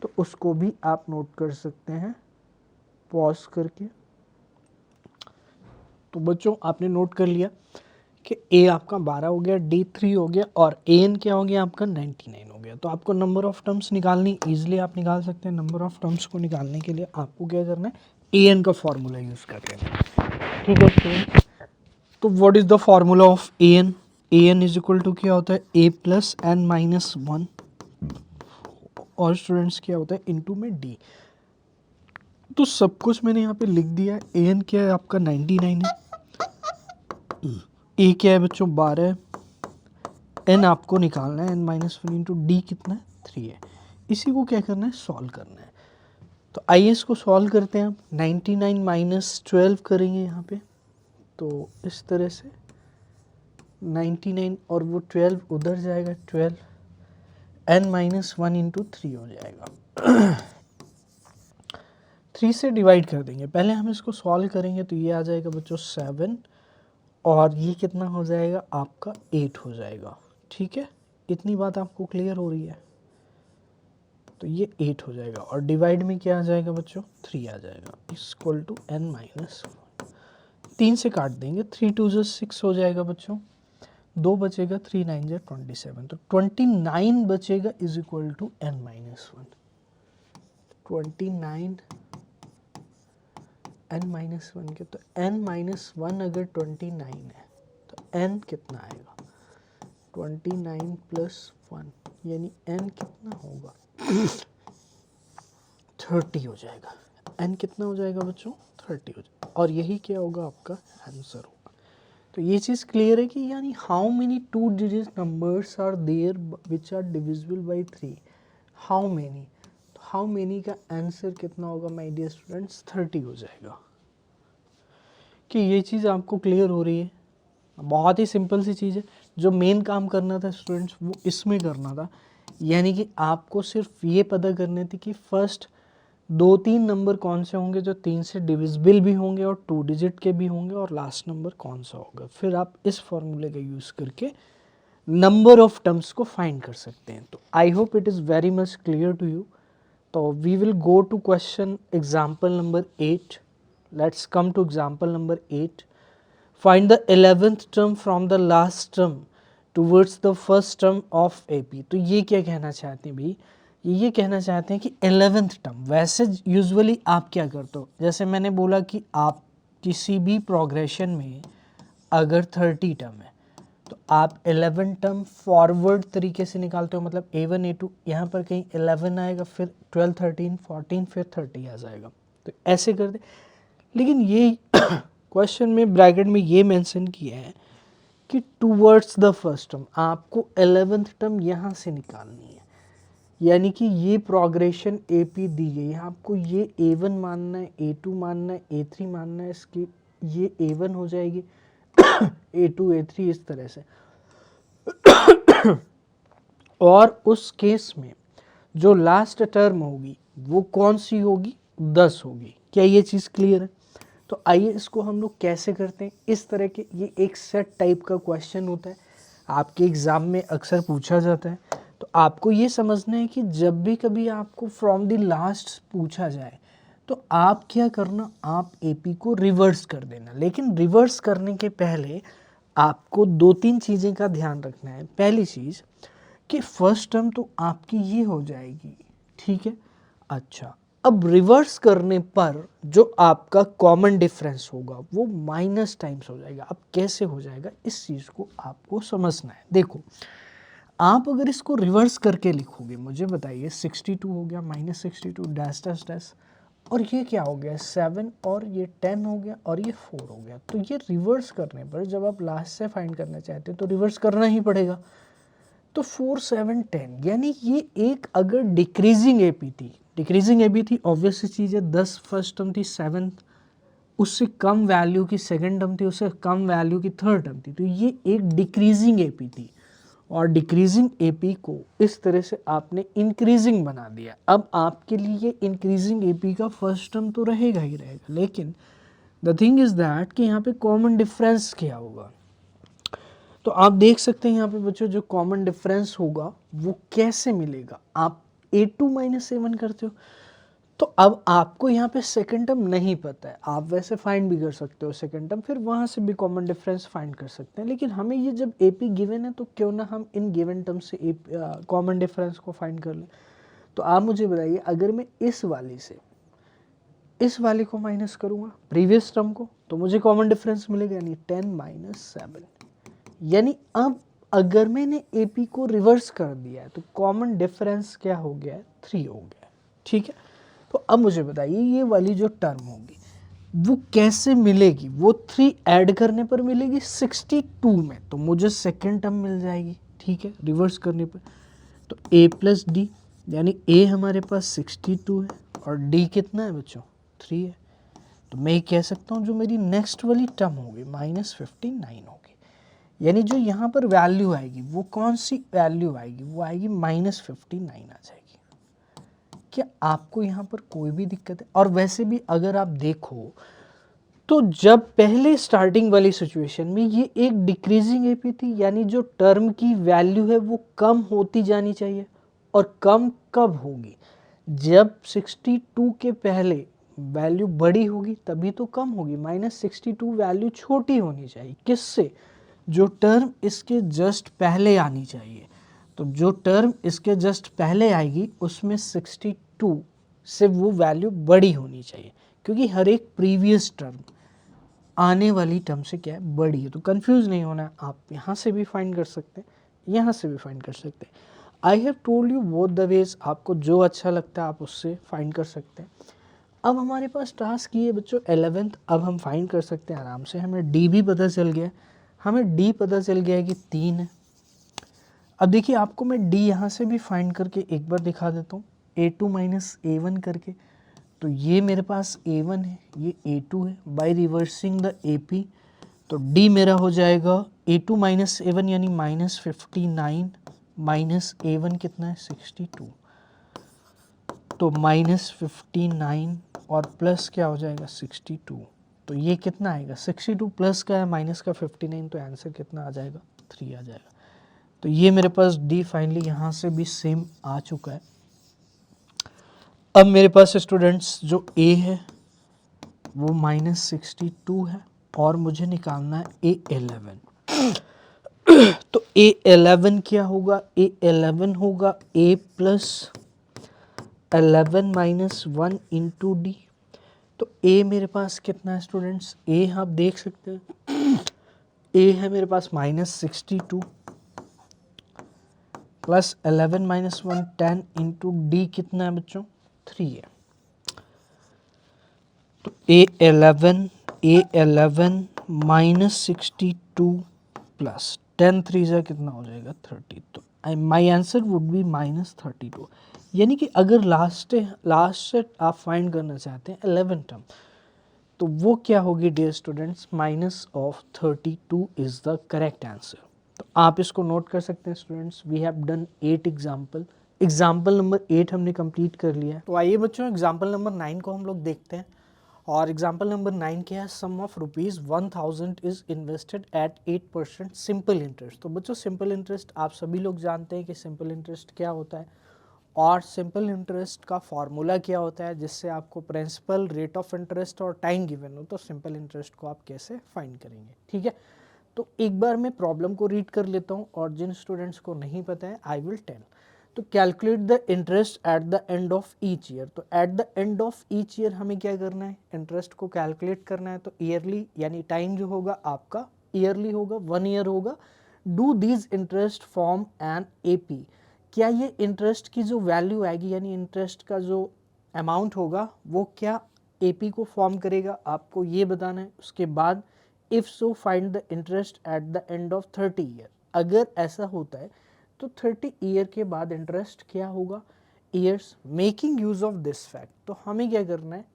तो उसको भी आप नोट कर सकते हैं पॉज करके। तो बच्चों आपने नोट कर लिया कि ए आपका 12 हो गया, डी 3 हो गया और ए एन क्या हो गया आपका 99 हो गया। तो आपको नंबर ऑफ टर्म्स निकालनी ईजिली आप निकाल सकते हैं। नंबर ऑफ टर्म्स को निकालने के लिए आपको क्या करना है, ए एन का फॉर्मूला यूज़ कर लेना है। ठीक है स्टूडेंट, तो what is the formula of a n? A n is equal to क्या होता है, ए प्लस एन माइनस 1 और स्टूडेंट्स क्या होता है इनटू में डी। तो सब कुछ मैंने यहाँ पे लिख दिया है। ए एन क्या है आपका 99 है, ए क्या है बच्चों 12 है, एन आपको निकालना है एन माइनस 1 इंटू डी कितना है 3 है। इसी को क्या करना है, सॉल्व करना है। तो आइए इसको सॉल्व करते हैं। हम 99 माइनस 12 करेंगे यहाँ पे, तो इस तरह से 99 और वो 12 उधर जाएगा, 12 एन माइनस 1 इंटू 3 हो जाएगा। 3 से डिवाइड कर देंगे। पहले हम इसको सॉल्व करेंगे तो ये आ जाएगा बच्चों 7 और ये कितना हो जाएगा आपका 8 हो जाएगा। ठीक है, इतनी बात आपको क्लियर हो रही है? तो ये 8 हो जाएगा और डिवाइड में क्या आ जाएगा बच्चों, 3 आ जाएगा इक्वल टू एन माइनस 3 से काट देंगे, 3 2 जो 6 हो जाएगा बच्चों, 2 बचेगा, 3 9 जो 27, तो 29 बचेगा is equal to n minus 1। 29 n minus 1 के, तो एन माइनस 1 अगर 29 है तो एन कितना आएगा, 29 प्लस 1 यानी एन कितना होगा 30 हो जाएगा। एन कितना हो जाएगा बच्चों, 30 हो जाएगा और यही क्या होगा आपका आंसर होगा। तो ये चीज़ क्लियर है कि यानी how many 2 digit numbers are there which are divisible by 3, how many, तो हाउ मेनी का आंसर कितना होगा माय डियर स्टूडेंट्स, 30 हो जाएगा। कि ये चीज़ आपको क्लियर हो रही है? बहुत ही सिंपल सी चीज़ है। जो मेन काम करना था स्टूडेंट्स वो इसमें करना था, यानी कि आपको सिर्फ ये पता करने थी कि फर्स्ट 2-3 नंबर कौन से होंगे जो 3 से डिविजिबल भी होंगे और 2 डिजिट के भी होंगे और लास्ट नंबर कौन सा होगा। फिर आप इस फॉर्मूले का यूज़ करके नंबर ऑफ टर्म्स को फाइंड कर सकते हैं। तो I hope it is very much clear to you. तो we will go to question example number 8। Let's come to example number 8। Find the 11th term from the last term towards the first term of AP। तो ये क्या कहना चाहते हैं भाई, ये कहना चाहते हैं कि 11th टर्म, वैसे यूजुअली आप क्या करते हो, जैसे मैंने बोला कि आप किसी भी प्रोग्रेशन में अगर 30 टर्म है तो आप 11 टर्म फॉरवर्ड तरीके से निकालते हो, मतलब A1 A2 यहाँ पर कहीं 11 आएगा, फिर 12 13 14 फिर 30 आ जाएगा, तो ऐसे कर दे। लेकिन ये क्वेश्चन में ब्रैकेट में ये मेंशन किया है कि टूवर्ड्स द फर्स्ट टर्म आपको 11th टर्म यहाँ से निकालनी है, यानी कि ये प्रोग्रेशन AP दी गई है, आपको ये A1 मानना है, A2 मानना है, A3 मानना है, इसकी ये A1 हो जाएगी A2 A3 इस तरह से। और उस केस में जो लास्ट टर्म होगी वो कौन सी होगी, 10 होगी। क्या ये चीज़ क्लियर है? तो आइए इसको हम लोग कैसे करते हैं। इस तरह के ये एक सेट टाइप का क्वेश्चन होता है, आपके एग्ज़ाम में अक्सर पूछा जाता है। तो आपको ये समझना है कि जब भी कभी आपको फ्रॉम द लास्ट पूछा जाए तो आप क्या करना, आप AP को रिवर्स कर देना। लेकिन रिवर्स करने के पहले आपको 2-3 चीज़ें का ध्यान रखना है। पहली चीज़ कि फर्स्ट टर्म तो आपकी ये हो जाएगी, ठीक है। अच्छा, अब रिवर्स करने पर जो आपका कॉमन डिफरेंस होगा वो माइनस टाइम्स हो जाएगा। अब कैसे हो जाएगा इस चीज़ को आपको समझना है। देखो, आप अगर इसको रिवर्स करके लिखोगे, मुझे बताइए 62 हो गया माइनस 62 डैश डैश डैश, और ये क्या हो गया 7 और ये 10 हो गया और ये 4 हो गया। तो ये रिवर्स करने पर जब आप लास्ट से फाइंड करना चाहते हैं तो रिवर्स करना ही पड़ेगा। तो 4 7 10 यानी ये एक अगर डिक्रीजिंग AP थी, डिक्रीजिंग AP थी ऑब्वियस चीज़ है, 10 फर्स्ट टर्म थी, 7 उससे कम वैल्यू की सेकंड टर्म थी, उससे कम वैल्यू की थर्ड टर्म थी, तो ये एक डिक्रीजिंग AP थी। और डिक्रीजिंग AP को इस तरह से आपने इंक्रीजिंग बना दिया। अब आपके लिए इंक्रीजिंग AP का फर्स्ट टर्म तो रहेगा ही रहेगा, लेकिन द थिंग इज़ दैट कि यहाँ पे कॉमन डिफरेंस क्या होगा। तो आप देख सकते हैं यहाँ पे बच्चों जो कॉमन डिफरेंस होगा वो कैसे मिलेगा। आप A2 माइनस A1 करते हो तो अब आपको यहाँ पे सेकंड टर्म नहीं पता है, आप वैसे फाइंड भी कर सकते हो सेकंड टर्म, फिर वहाँ से भी कॉमन डिफरेंस फाइंड कर सकते हैं। लेकिन हमें ये जब AP गिवन है तो क्यों ना हम इन गिवन टर्म से कॉमन डिफरेंस को फाइंड कर लें। तो आप मुझे बताइए, अगर मैं इस वाली से इस वाले को माइनस करूँगा प्रीवियस टर्म को, तो मुझे कॉमन डिफरेंस मिलेगा, यानी 10 - 7। यानी अब अगर मैंने AP को रिवर्स कर दिया है तो कॉमन डिफरेंस क्या हो गया है, 3 हो गया है। ठीक है, तो अब मुझे बताइए ये वाली जो टर्म होगी वो कैसे मिलेगी, वो 3 ऐड करने पर मिलेगी 62 में, तो मुझे सेकेंड टर्म मिल जाएगी। ठीक है, रिवर्स करने पर तो A + D, यानी A हमारे पास 62 है और D कितना है बच्चों, 3 है। तो मैं ये कह सकता हूँ जो मेरी नेक्स्ट वाली टर्म होगी -59 होगी। यानी जो यहाँ पर वैल्यू आएगी वो कौन सी वैल्यू आएगी, वो आएगी -59 आ जाएगी। क्या आपको यहाँ पर कोई भी दिक्कत है? और वैसे भी अगर आप देखो तो जब पहले स्टार्टिंग वाली सिचुएशन में ये एक डिक्रीजिंग AP थी, यानी जो टर्म की वैल्यू है वो कम होती जानी चाहिए। और कम कब होगी, जब 62 के पहले वैल्यू बड़ी होगी तभी तो कम होगी। -62 वैल्यू छोटी होनी चाहिए, किससे, जो टर्म इसके जस्ट पहले आनी चाहिए। तो जो टर्म इसके जस्ट पहले आएगी उसमें 62 से वो वैल्यू बड़ी होनी चाहिए, क्योंकि हर एक प्रीवियस टर्म आने वाली टर्म से क्या है, बड़ी है। तो कंफ्यूज नहीं होना, आप यहाँ से भी फाइंड कर सकते हैं, यहाँ से भी फाइंड कर सकते हैं। I have told you both the ways, आपको जो अच्छा लगता है आप उससे फाइंड कर सकते हैं। अब हमारे पास टास्क ये है बच्चों 11th, अब हम फाइंड कर सकते हैं आराम से। हमें D भी पता चल गया, हमें D पता चल गया है कि 3 है। अब देखिए आपको मैं D यहाँ से भी फाइंड करके एक बार दिखा देता हूँ, A2 - A1 करके। तो ये मेरे पास A1 है, ये A2 है, बाय रिवर्सिंग द AP। तो D मेरा हो जाएगा A2 - A1 यानी -59 माइनस A1 कितना है 62, तो -59 और प्लस क्या हो जाएगा 62। तो ये कितना आएगा 62 प्लस का है माइनस का 59, तो आंसर कितना आ जाएगा 3 आ जाएगा। तो ये मेरे पास D फाइनली यहाँ से भी सेम आ चुका है। अब मेरे पास स्टूडेंट्स जो A है वो -62 है और मुझे निकालना है A11। तो A11 क्या होगा, A11 होगा A + 11 - 1 इंटू D। तो A मेरे पास कितना है स्टूडेंट्स, A आप देख सकते हैं A है मेरे पास -62 प्लस 11 - 1 10 इंटू D कितना है बच्चों 3 है। तो A11 -62 प्लस 10 3 जा कितना हो जाएगा 30। तो माई आंसर वुड बी -32। यानी कि अगर लास्ट से आप फाइंड करना चाहते हैं 11 टर्म, तो वो क्या होगी dear students, -32 is the correct answer. तो आप इसको नोट कर सकते हैं students. We have done 8 example, example number 8 हमने कंप्लीट कर लिया है। तो आइए बच्चों एग्जाम्पल नंबर 9 को हम लोग देखते हैं। और एग्जाम्पल नंबर 9 क्या है, sum of ₹1000 is invested at 8% simple interest. तो बच्चों सिंपल इंटरेस्ट आप सभी लोग जानते हैं कि सिंपल इंटरेस्ट क्या होता है, और सिंपल इंटरेस्ट का फॉर्मूला क्या होता है, जिससे आपको प्रिंसिपल, रेट ऑफ इंटरेस्ट और टाइम गिवन हो तो सिंपल इंटरेस्ट को आप कैसे फाइंड करेंगे। ठीक है, तो एक बार मैं प्रॉब्लम को रीड कर लेता हूँ और जिन स्टूडेंट्स को नहीं पता है आई विल टेल। तो calculate the interest at the end of each year. तो at the end of each year हमें क्या करना है, इंटरेस्ट को कैलकुलेट करना है। तो ईयरली यानी टाइम जो होगा आपका ईयरली होगा, 1 ईयर होगा। Do these interest form an AP। क्या ये इंटरेस्ट की जो वैल्यू आएगी यानी इंटरेस्ट का जो अमाउंट होगा वो क्या AP को फॉर्म करेगा, आपको ये बताना है। उसके बाद if so find the interest at the end of 30 year. अगर ऐसा होता है तो 30 ईयर के बाद इंटरेस्ट क्या होगा, years. Making use of this fact, तो हमें क्या करना है,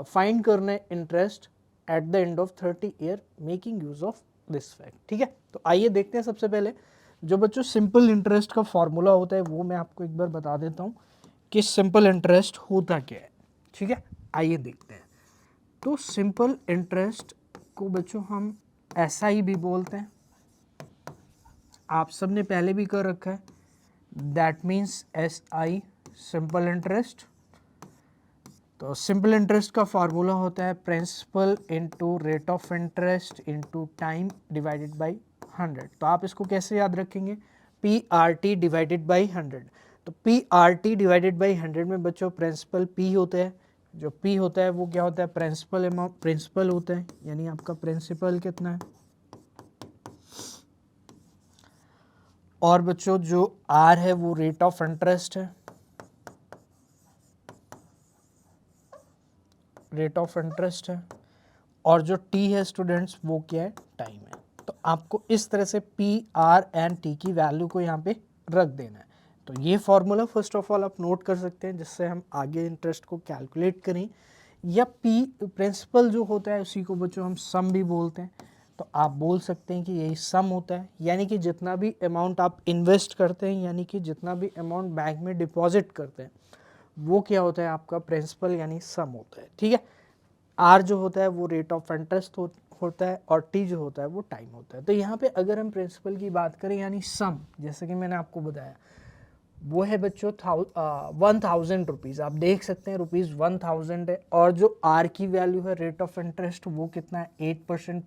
फाइंड करना है interest at the end of 30 year making use of this fact. ठीक है, तो आइए देखते हैं। सबसे पहले जो बच्चों सिंपल इंटरेस्ट का फॉर्मूला होता है वो मैं आपको एक बार बता देता हूँ कि सिंपल इंटरेस्ट होता क्या है। ठीक है, आइए देखते हैं। तो सिंपल इंटरेस्ट को बच्चों हम SI भी बोलते हैं, आप सब ने पहले भी कर रखा है। That means SI simple interest. तो सिंपल इंटरेस्ट का फार्मूला होता है principal into rate of interest into time divided by 100। तो आप इसको कैसे याद रखेंगे, P R T divided by 100। तो P R T divided by 100 में बच्चों प्रिंसिपल पी होता है, जो पी होता है वो क्या होता है, प्रिंसिपल अमाउंट, प्रिंसिपल होता है, यानी आपका प्रिंसिपल कितना है। और बच्चों जो आर है वो रेट ऑफ इंटरेस्ट है, रेट ऑफ इंटरेस्ट है, और जो टी है स्टूडेंट्स वो क्या है, टाइम है। तो आपको इस तरह से पी आर एंड टी की वैल्यू को यहाँ पे रख देना है। तो ये फॉर्मूला फर्स्ट ऑफ ऑल आप नोट कर सकते हैं, जिससे हम आगे इंटरेस्ट को कैलकुलेट करें। या पी प्रिंसिपल जो होता है उसी को बच्चों हम सम भी बोलते हैं। तो आप बोल सकते हैं कि यही सम होता है, यानी कि जितना भी अमाउंट आप इन्वेस्ट करते हैं, यानी कि जितना भी अमाउंट बैंक में डिपॉजिट करते हैं, वो क्या होता है, आपका प्रिंसिपल यानी सम होता है। ठीक है, आर जो होता है वो रेट ऑफ इंटरेस्ट होता है, और टी जो होता है वो टाइम होता है। तो यहाँ पे अगर हम प्रिंसिपल की बात करें यानी सम, जैसे कि मैंने आपको बताया वो है बच्चों 1000 रुपीज़, आप देख सकते हैं रुपीज़ 1000 है। और जो आर की वैल्यू है रेट ऑफ इंटरेस्ट वो कितना है, 8%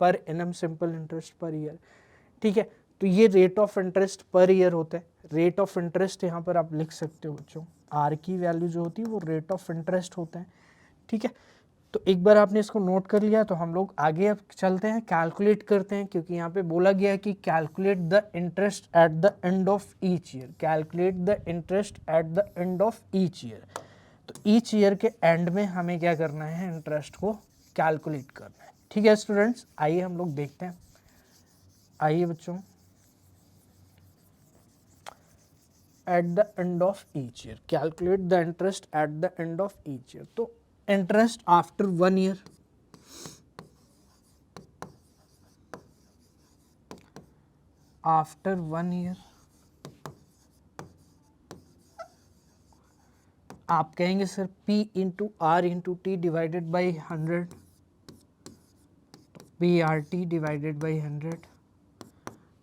per annum simple interest per year. ठीक है, तो ये rate of interest per year होता है। रेट ऑफ इंटरेस्ट यहाँ पर आप लिख सकते हो बच्चों, आर की वैल्यू जो होती है वो रेट ऑफ इंटरेस्ट होता है। ठीक है, तो एक बार आपने इसको नोट कर लिया तो हम लोग आगे अब चलते हैं, कैलकुलेट करते हैं, क्योंकि यहाँ पे बोला गया है कि calculate the interest at the end of each year, calculate the interest at the end of each year. तो ईच ईयर के एंड में हमें क्या करना है, इंटरेस्ट को कैलकुलेट करना है। ठीक है स्टूडेंट्स, आइए हम लोग देखते हैं। आइए बच्चों, at the end of each year, calculate the interest at the end of each year. तो interest after 1 year, after 1 year आप कहेंगे sir P into R into T divided by 100, तो P R T divided by 100।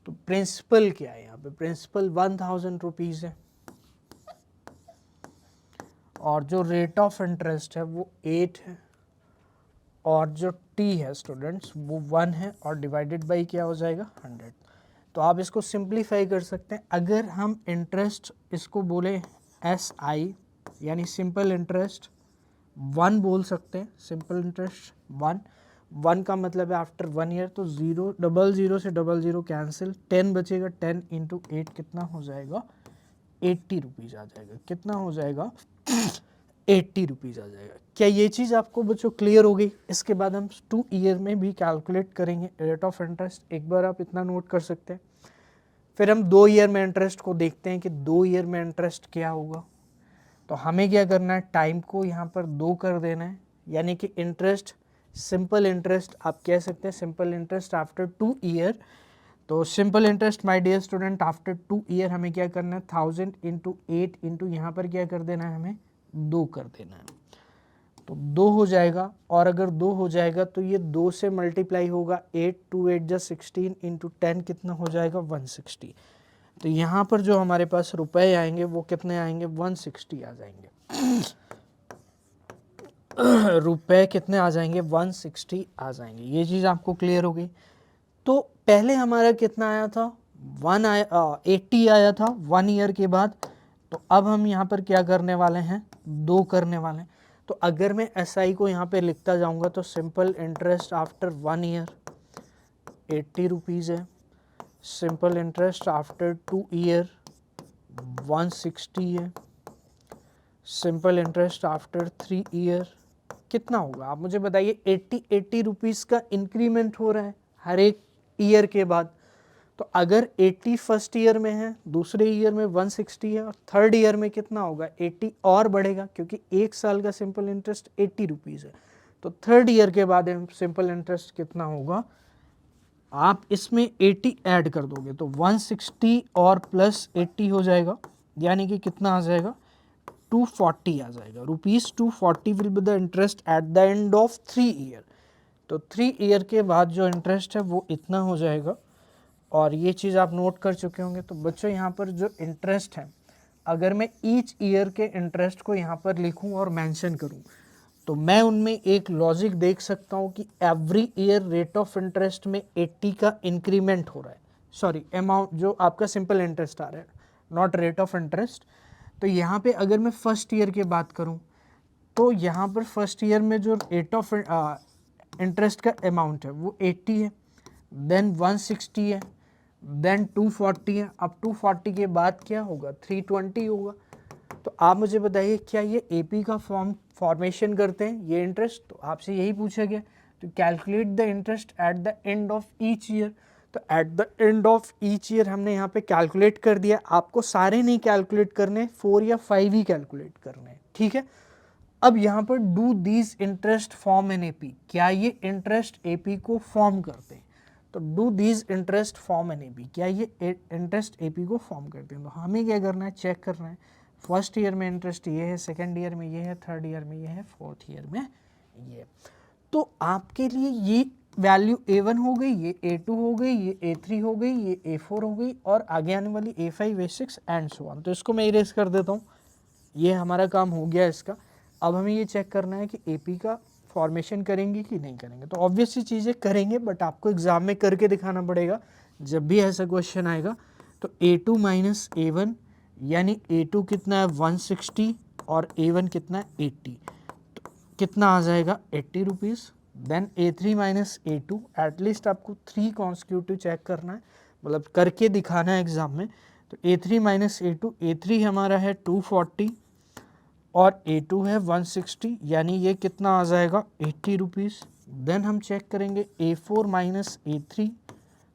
तो principal क्या है यहाँ पे, principal 1000 rupees है, और जो रेट ऑफ इंटरेस्ट है वो 8 है, और जो टी है स्टूडेंट्स वो 1 है, और डिवाइडेड बाई क्या हो जाएगा, 100। तो आप इसको सिंप्लीफाई कर सकते हैं। अगर हम इंटरेस्ट इसको बोले एस आई यानी सिंपल इंटरेस्ट 1 बोल सकते हैं, सिंपल इंटरेस्ट 1 का मतलब है आफ्टर 1 ईयर। तो 0 से 00 कैंसिल, 10 बचेगा, 10 इंटू 8 कितना हो जाएगा, 80 रुपीज़ आ जाएगा। कितना हो जाएगा, 80 रुपीज़ आ जाएगा। क्या ये चीज़ आपको बच्चों क्लियर हो गई? इसके बाद हम 2 ईयर में भी कैलकुलेट करेंगे रेट ऑफ इंटरेस्ट, एक बार आप इतना नोट कर सकते हैं। फिर हम 2 ईयर में इंटरेस्ट को देखते हैं कि 2 ईयर में इंटरेस्ट क्या होगा। तो हमें क्या करना है, टाइम को यहाँ पर 2 कर देना है, यानी कि इंटरेस्ट, सिंपल इंटरेस्ट आप कह सकते हैं, सिंपल इंटरेस्ट आफ्टर 2 ईयर। तो simple interest my dear student after 2 year हमें क्या करना है, 1000 इंटू 8 इंटू यहाँ पर क्या कर देना है, हमें 2 कर देना है। तो 2 हो जाएगा, और अगर 2 हो जाएगा तो ये 2 से मल्टीप्लाई होगा, 8 2 8 जा 16 इंटू 10 कितना हो जाएगा, 160। तो यहाँ पर जो हमारे पास रुपए आएंगे वो कितने आएंगे, 160 आ जाएंगे। रुपए कितने आ जाएंगे, 160 आ जाएंगे। ये चीज़ आपको क्लियर हो गई। तो पहले हमारा कितना आया था, 80 आया था 1 ईयर के बाद। तो अब हम यहाँ पर क्या करने वाले हैं, 2 करने वाले हैं। तो अगर मैं SI को यहाँ पे लिखता जाऊँगा तो simple interest after 1 year 80 rupees है, सिंपल इंटरेस्ट आफ्टर 2 ईयर 160 है, सिंपल इंटरेस्ट आफ्टर 3 ईयर कितना होगा, आप मुझे बताइए। 80 रुपीज़ का इंक्रीमेंट हो रहा है हर एक ईयर के बाद। तो अगर 80 फर्स्ट ईयर में है, दूसरे ईयर में 160 है, और थर्ड ईयर में कितना होगा, 80 और बढ़ेगा, क्योंकि एक साल का सिंपल इंटरेस्ट 80 रुपीज़ है। तो थर्ड ईयर के बाद सिंपल इंटरेस्ट कितना होगा, आप इसमें 80 ऐड कर दोगे तो 160 और प्लस 80 हो जाएगा, यानी कि कितना आ जाएगा, 240 आ जाएगा। Rupees 240 will be the interest at the end of 3 year. तो 3 ईयर के बाद जो इंटरेस्ट है वो इतना हो जाएगा, और ये चीज़ आप नोट कर चुके होंगे। तो बच्चों यहाँ पर जो इंटरेस्ट है अगर मैं ईच ईयर के इंटरेस्ट को यहाँ पर लिखूँ और मेंशन करूँ, तो मैं उनमें एक लॉजिक देख सकता हूँ कि every year rate of interest में 80 का इंक्रीमेंट हो रहा है, सॉरी अमाउंट जो आपका सिंपल इंटरेस्ट आ रहा है, नॉट रेट ऑफ इंटरेस्ट। तो यहाँ पे अगर मैं फर्स्ट ईयर की बात करूँ, तो यहाँ पर फर्स्ट ईयर में जो रेट ऑफ इंटरेस्ट का अमाउंट है वो 80 है, देन 160 है, देन 240 है। अब 240 के बाद क्या होगा, 320 होगा। तो आप मुझे बताइए क्या ये एपी का फॉर्मेशन करते हैं ये इंटरेस्ट? तो आपसे यही पूछा गया, तो calculate the interest at the end of each year. तो at the end of each year हमने यहाँ पे कैलकुलेट कर दिया। आपको सारे नहीं कैलकुलेट करने, 4 या 5 ही कैलकुलेट करने हैं, ठीक है। अब यहाँ पर do these interest form an AP, क्या ये इंटरेस्ट एपी को फॉर्म करते हैं? तो do these interest form an AP, क्या ये इंटरेस्ट एपी को फॉर्म करते हैं? तो हमें क्या करना है, चेक करना है। फर्स्ट ईयर में इंटरेस्ट ये है, सेकेंड ईयर में ये है, थर्ड ईयर में ये है, फोर्थ ईयर में ये। तो आपके लिए ये वैल्यू A1 हो गई, ये A2 हो गई, ये A3 हो गई, ये A4 हो गई, और आगे आने वाली A5, A6 and so on. तो इसको मैं इरेज कर देता हूँ, ये हमारा काम हो गया इसका। अब हमें ये चेक करना है कि एपी का फॉर्मेशन करेंगे कि नहीं करेंगे। तो ऑब्वियस सी चीज़ें करेंगे, बट आपको एग्जाम में करके दिखाना पड़ेगा जब भी ऐसा क्वेश्चन आएगा। तो A2 माइनस A1, यानी A2 कितना है 160 और A1 कितना है 80, तो कितना आ जाएगा 80 rupees. Then A3 minus A2, at least आपको 3 कॉन्सिक्यूटिव चेक करना है, मतलब करके दिखाना है एग्जाम में। तो A3 माइनस A2, A3 हमारा है 240 और A2 है 160, यानी ये कितना आ जाएगा 80 रुपीज़। देन हम चेक करेंगे A4 माइनस A3,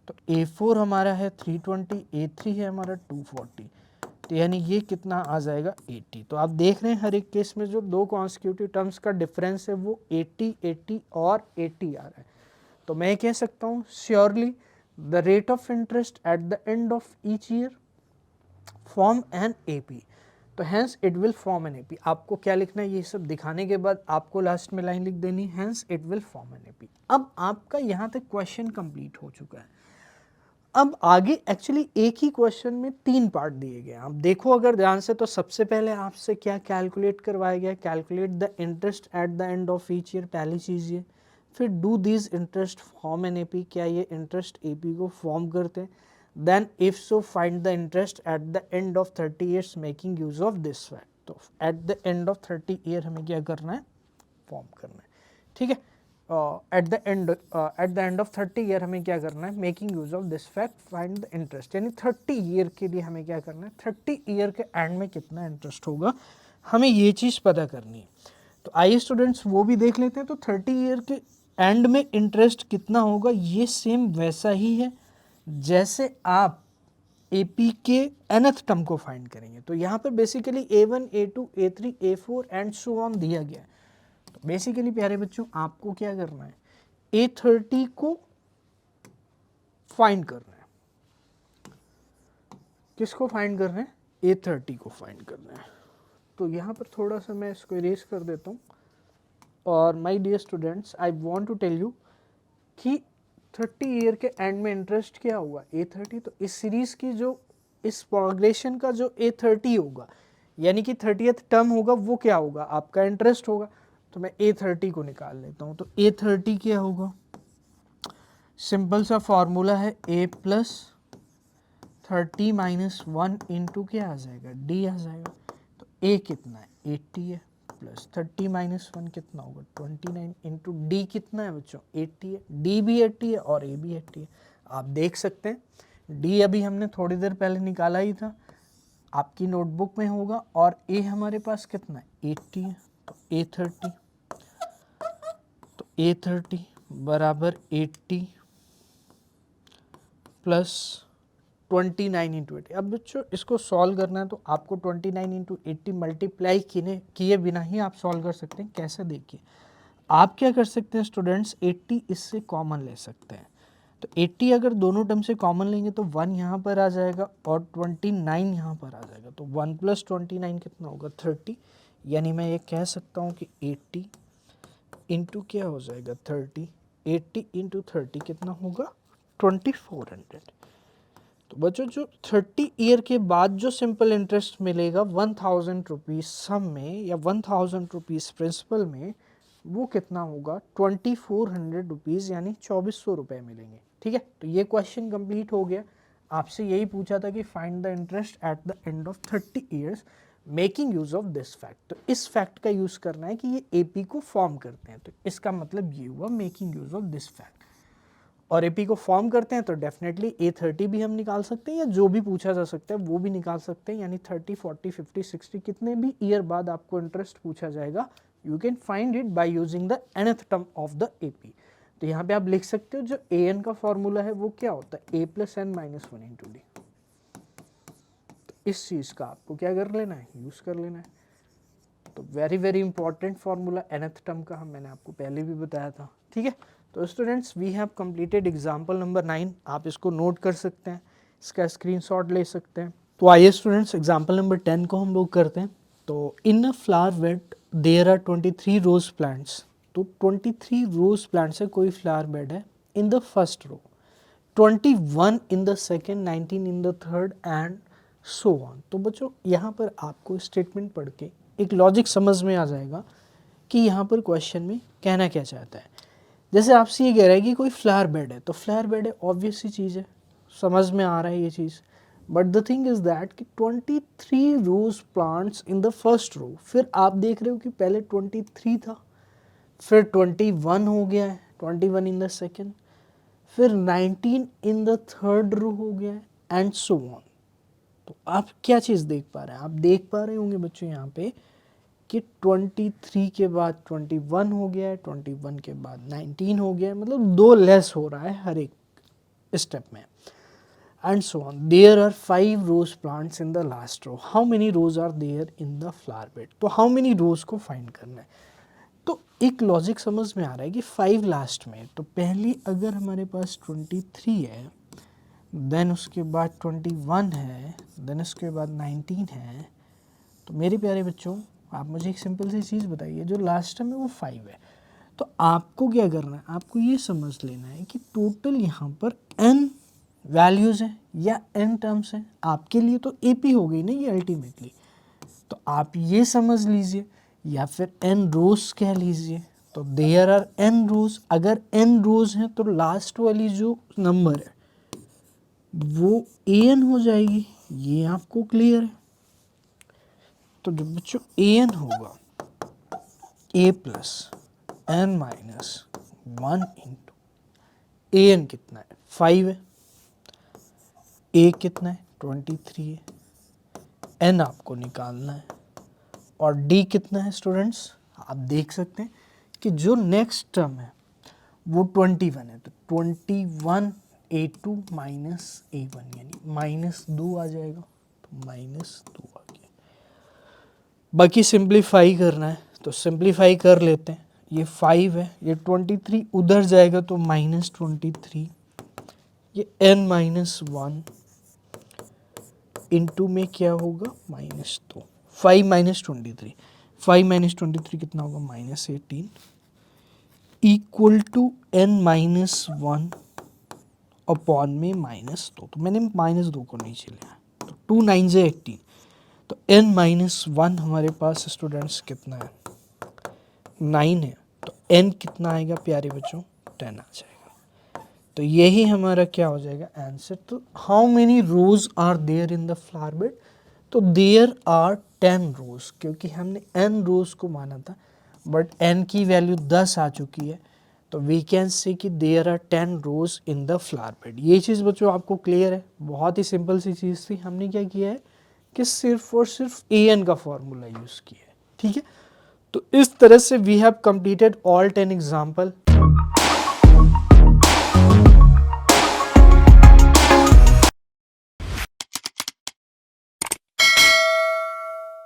तो A4 हमारा है 320, A3 है हमारा 240, तो यानी ये कितना आ जाएगा 80। तो आप देख रहे हैं हर एक केस में जो दो कॉन्सिक्यूटिव टर्म्स का डिफरेंस है वो 80, 80 और 80 आ रहा है। तो मैं कह सकता हूँ surely the rate of interest at the end of each year form an AP. तो hence it will form an AP. आपको क्या लिखना है, ये सब दिखाने के बाद आपको लास्ट में लाइन लिख देनी, hence it will form an AP. अब आपका यहाँ तक क्वेश्चन कंप्लीट हो चुका है। अब आगे एक्चुअली एक ही क्वेश्चन में 3 पार्ट दिए गए हैं। आप देखो अगर ध्यान से, तो सबसे पहले आपसे क्या कैलकुलेट करवाया गया, calculate the interest at the end of each year, पहली चीज़ ये। फिर do this interest form an AP, क्या ये इंटरेस्ट एपी को फॉर्म करते हैं। Then if so find the interest at the end of 30 years making use of this fact. तो at the end of 30 year हमें क्या करना है, फॉर्म करना है, ठीक है। At the end of 30 year हमें क्या करना है, making use of this fact find the interest, यानी 30 ईयर के लिए हमें क्या करना है, 30 ईयर के एंड में कितना इंटरेस्ट होगा, हमें ये चीज़ पता करनी है। तो आइए स्टूडेंट्स वो भी देख लेते हैं। तो 30 ईयर के एंड में इंटरेस्ट कितना होगा, ये सेम वैसा ही है जैसे आप एपी के nth टर्म को फाइंड करेंगे। तो यहाँ पर basically A1, A2, A3, A4 and so on दिया गया है। तो बेसिकली प्यारे बच्चों आपको क्या करना है, A30 को फाइंड करना है। किसको फाइंड करना है, A30 को फाइंड करना है। तो यहाँ पर थोड़ा सा मैं इसको इरेज कर देता हूँ। और my dear students, I want to tell you कि 30 ईयर के एंड में इंटरेस्ट क्या होगा, A30। तो इस सीरीज की जो इस प्रोग्रेशन का जो A30 होगा, यानी कि 30th टर्म होगा, वो क्या होगा, आपका इंटरेस्ट होगा। तो मैं A30 को निकाल लेता हूँ। तो A30 क्या होगा, सिंपल सा फॉर्मूला है A प्लस 30 माइनस 1 इंटू क्या आ जाएगा, D आ जाएगा। तो A कितना है 80 है, प्लस 30 माइनस 1 कितना होगा 29 इंटू D कितना है बच्चों 80 है। D भी 80 है और A भी 80 है। आप देख सकते हैं D अभी हमने थोड़ी देर पहले निकाला ही था, आपकी नोटबुक में होगा। और A हमारे पास कितना है 80 है। तो A30, तो A30 बराबर 80 प्लस 29 इंटू 80। अब बच्चों इसको सॉल्व करना है तो आपको 29 इंटू 80 मल्टीप्लाई किए बिना ही आप सॉल्व कर सकते हैं। कैसे, देखिए आप क्या कर सकते हैं स्टूडेंट्स, 80 इससे कॉमन ले सकते हैं। तो 80 अगर दोनों टर्म से कॉमन लेंगे तो 1 यहाँ पर आ जाएगा और 29 यहाँ पर आ जाएगा। तो 1 प्लस 29 कितना होगा 30, यानी मैं ये कह सकता हूँ कि 80 इंटू क्या हो जाएगा 30, 80 इंटू 30 कितना होगा 2400। तो बच्चों जो 30 ईयर के बाद जो सिंपल इंटरेस्ट मिलेगा 1000 रुपीज़ सम में या 1000 रुपीज़ प्रिंसिपल में, वो कितना होगा 2400 रुपीज़ यानी 2400 रुपये मिलेंगे। ठीक है, तो ये क्वेश्चन कंप्लीट हो गया। आपसे यही पूछा था कि find the interest at the end of 30 years making use of this fact. तो इस फैक्ट का यूज़ करना है कि ये एपी को फॉर्म करते हैं, तो इसका मतलब ये हुआ making use of this fact. और एपी को फॉर्म करते हैं तो डेफिनेटली A30 भी हम निकाल सकते हैं या जो भी पूछा जा सकता है वो भी निकाल सकते हैं, यानी 30, 40, 50, 60 कितने भी ईयर बाद आपको इंटरेस्ट पूछा जाएगा, you can find it by using the nth term of the AP. तो यहाँ पे आप लिख सकते हो जो an का फॉर्मूला है वो क्या होता है, a + n - 1 इंटू डी। तो इस चीज़ का आपको क्या कर लेना है, यूज़ कर लेना है। तो very very important formula nth term का, मैंने आपको पहले भी बताया था। ठीक है, तो students we have completed example number 9। आप इसको नोट कर सकते हैं, इसका स्क्रीनशॉट ले सकते हैं। तो आइए स्टूडेंट्स एग्जाम्पल नंबर 10 को हम लोग करते हैं। तो in a flower bed there are 23 rose plants. तो 23 रोज प्लांट्स है, कोई फ्लावर बेड है। In the first row 21 in the second, 19 in the third and so on. तो बच्चों यहाँ पर आपको स्टेटमेंट पढ़ के एक लॉजिक समझ में आ जाएगा कि यहाँ पर क्वेश्चन में कहना क्या चाहता है। जैसे आपसे ये कह रहा है कि कोई फ्लावर बेड है, तो फ्लावर बेड है, ऑब्वियस सी चीज़ है, समझ में आ रहा है ये चीज़। But the thing is that कि 23 rose plants in the first row, फिर आप देख रहे हो कि पहले 23 था, फिर 21 हो गया है, 21 इन द सेकेंड, फिर 19 इन द थर्ड रो हो गया है एंड सो ऑन। तो आप क्या चीज़ देख पा रहे हैं, आप देख पा रहे होंगे बच्चों यहाँ पे कि 23 के बाद 21 हो गया है, 21 के बाद 19 हो गया है, मतलब 2 लेस हो रहा है हर एक स्टेप में and so on. There are 5 rose plants in the last row, how many rose are there in the flower bed. तो हाउ मेनी रोज को फाइंड करना है। तो एक लॉजिक समझ में आ रहा है कि 5 लास्ट में, तो पहली अगर हमारे पास 23 है, देन उसके बाद 21 है, देन उसके बाद 19 है। तो मेरे प्यारे बच्चों आप मुझे एक सिंपल सी चीज़ बताइए, जो लास्ट टर्म है वो 5 है, तो आपको क्या करना है, आपको ये समझ लेना है कि टोटल यहाँ पर n वैल्यूज़ हैं या n टर्म्स हैं। आपके लिए तो AP हो गई ना ये अल्टीमेटली, तो आप ये समझ लीजिए या फिर n रोज कह लीजिए। तो देयर आर n रोज, अगर n रोज हैं तो लास्ट वाली जो नंबर है वो an हो जाएगी, ये आपको क्लियर है। तो जो बच्चों an होगा a + n - 1 इंटू an कितना है 5 है, a कितना है 23 है, n आपको निकालना है, और d कितना है स्टूडेंट्स, आप देख सकते हैं कि जो नेक्स्ट टर्म है वो 21 है, तो 21 a2 - a1 यानी -2 आ जाएगा, तो -2 आ गया। बाकी सिंप्लीफाई करना है तो सिंप्लीफाई कर लेते हैं। ये 5 है, ये 23 उधर जाएगा तो -23, ये n - 1 इंटू में क्या होगा -2, 5 - 23, 5 - 23 कितना होगा -18 इक्वल टू n - 1 अपॉन में -2। तो मैंने -2 को नीचे लिया, तो 2 9 से 18, तो n - 1 हमारे पास स्टूडेंट्स कितना है 9 है, तो n कितना आएगा प्यारे बच्चों 10 आ जाएगा। तो यही हमारा क्या हो जाएगा आंसर। तो how many rose are there in the flower bed, तो देयर आर 10 रोज, क्योंकि हमने n रोज को माना था बट n की वैल्यू 10 आ चुकी है, तो वी कैन से कि there are 10 rose in the flower bed. ये चीज़ बच्चों आपको क्लियर है, बहुत ही सिंपल सी चीज़ थी। हमने क्या किया है कि सिर्फ और सिर्फ an का फॉर्मूला यूज़ किया है। ठीक है, तो इस तरह से we have completed all 10 example.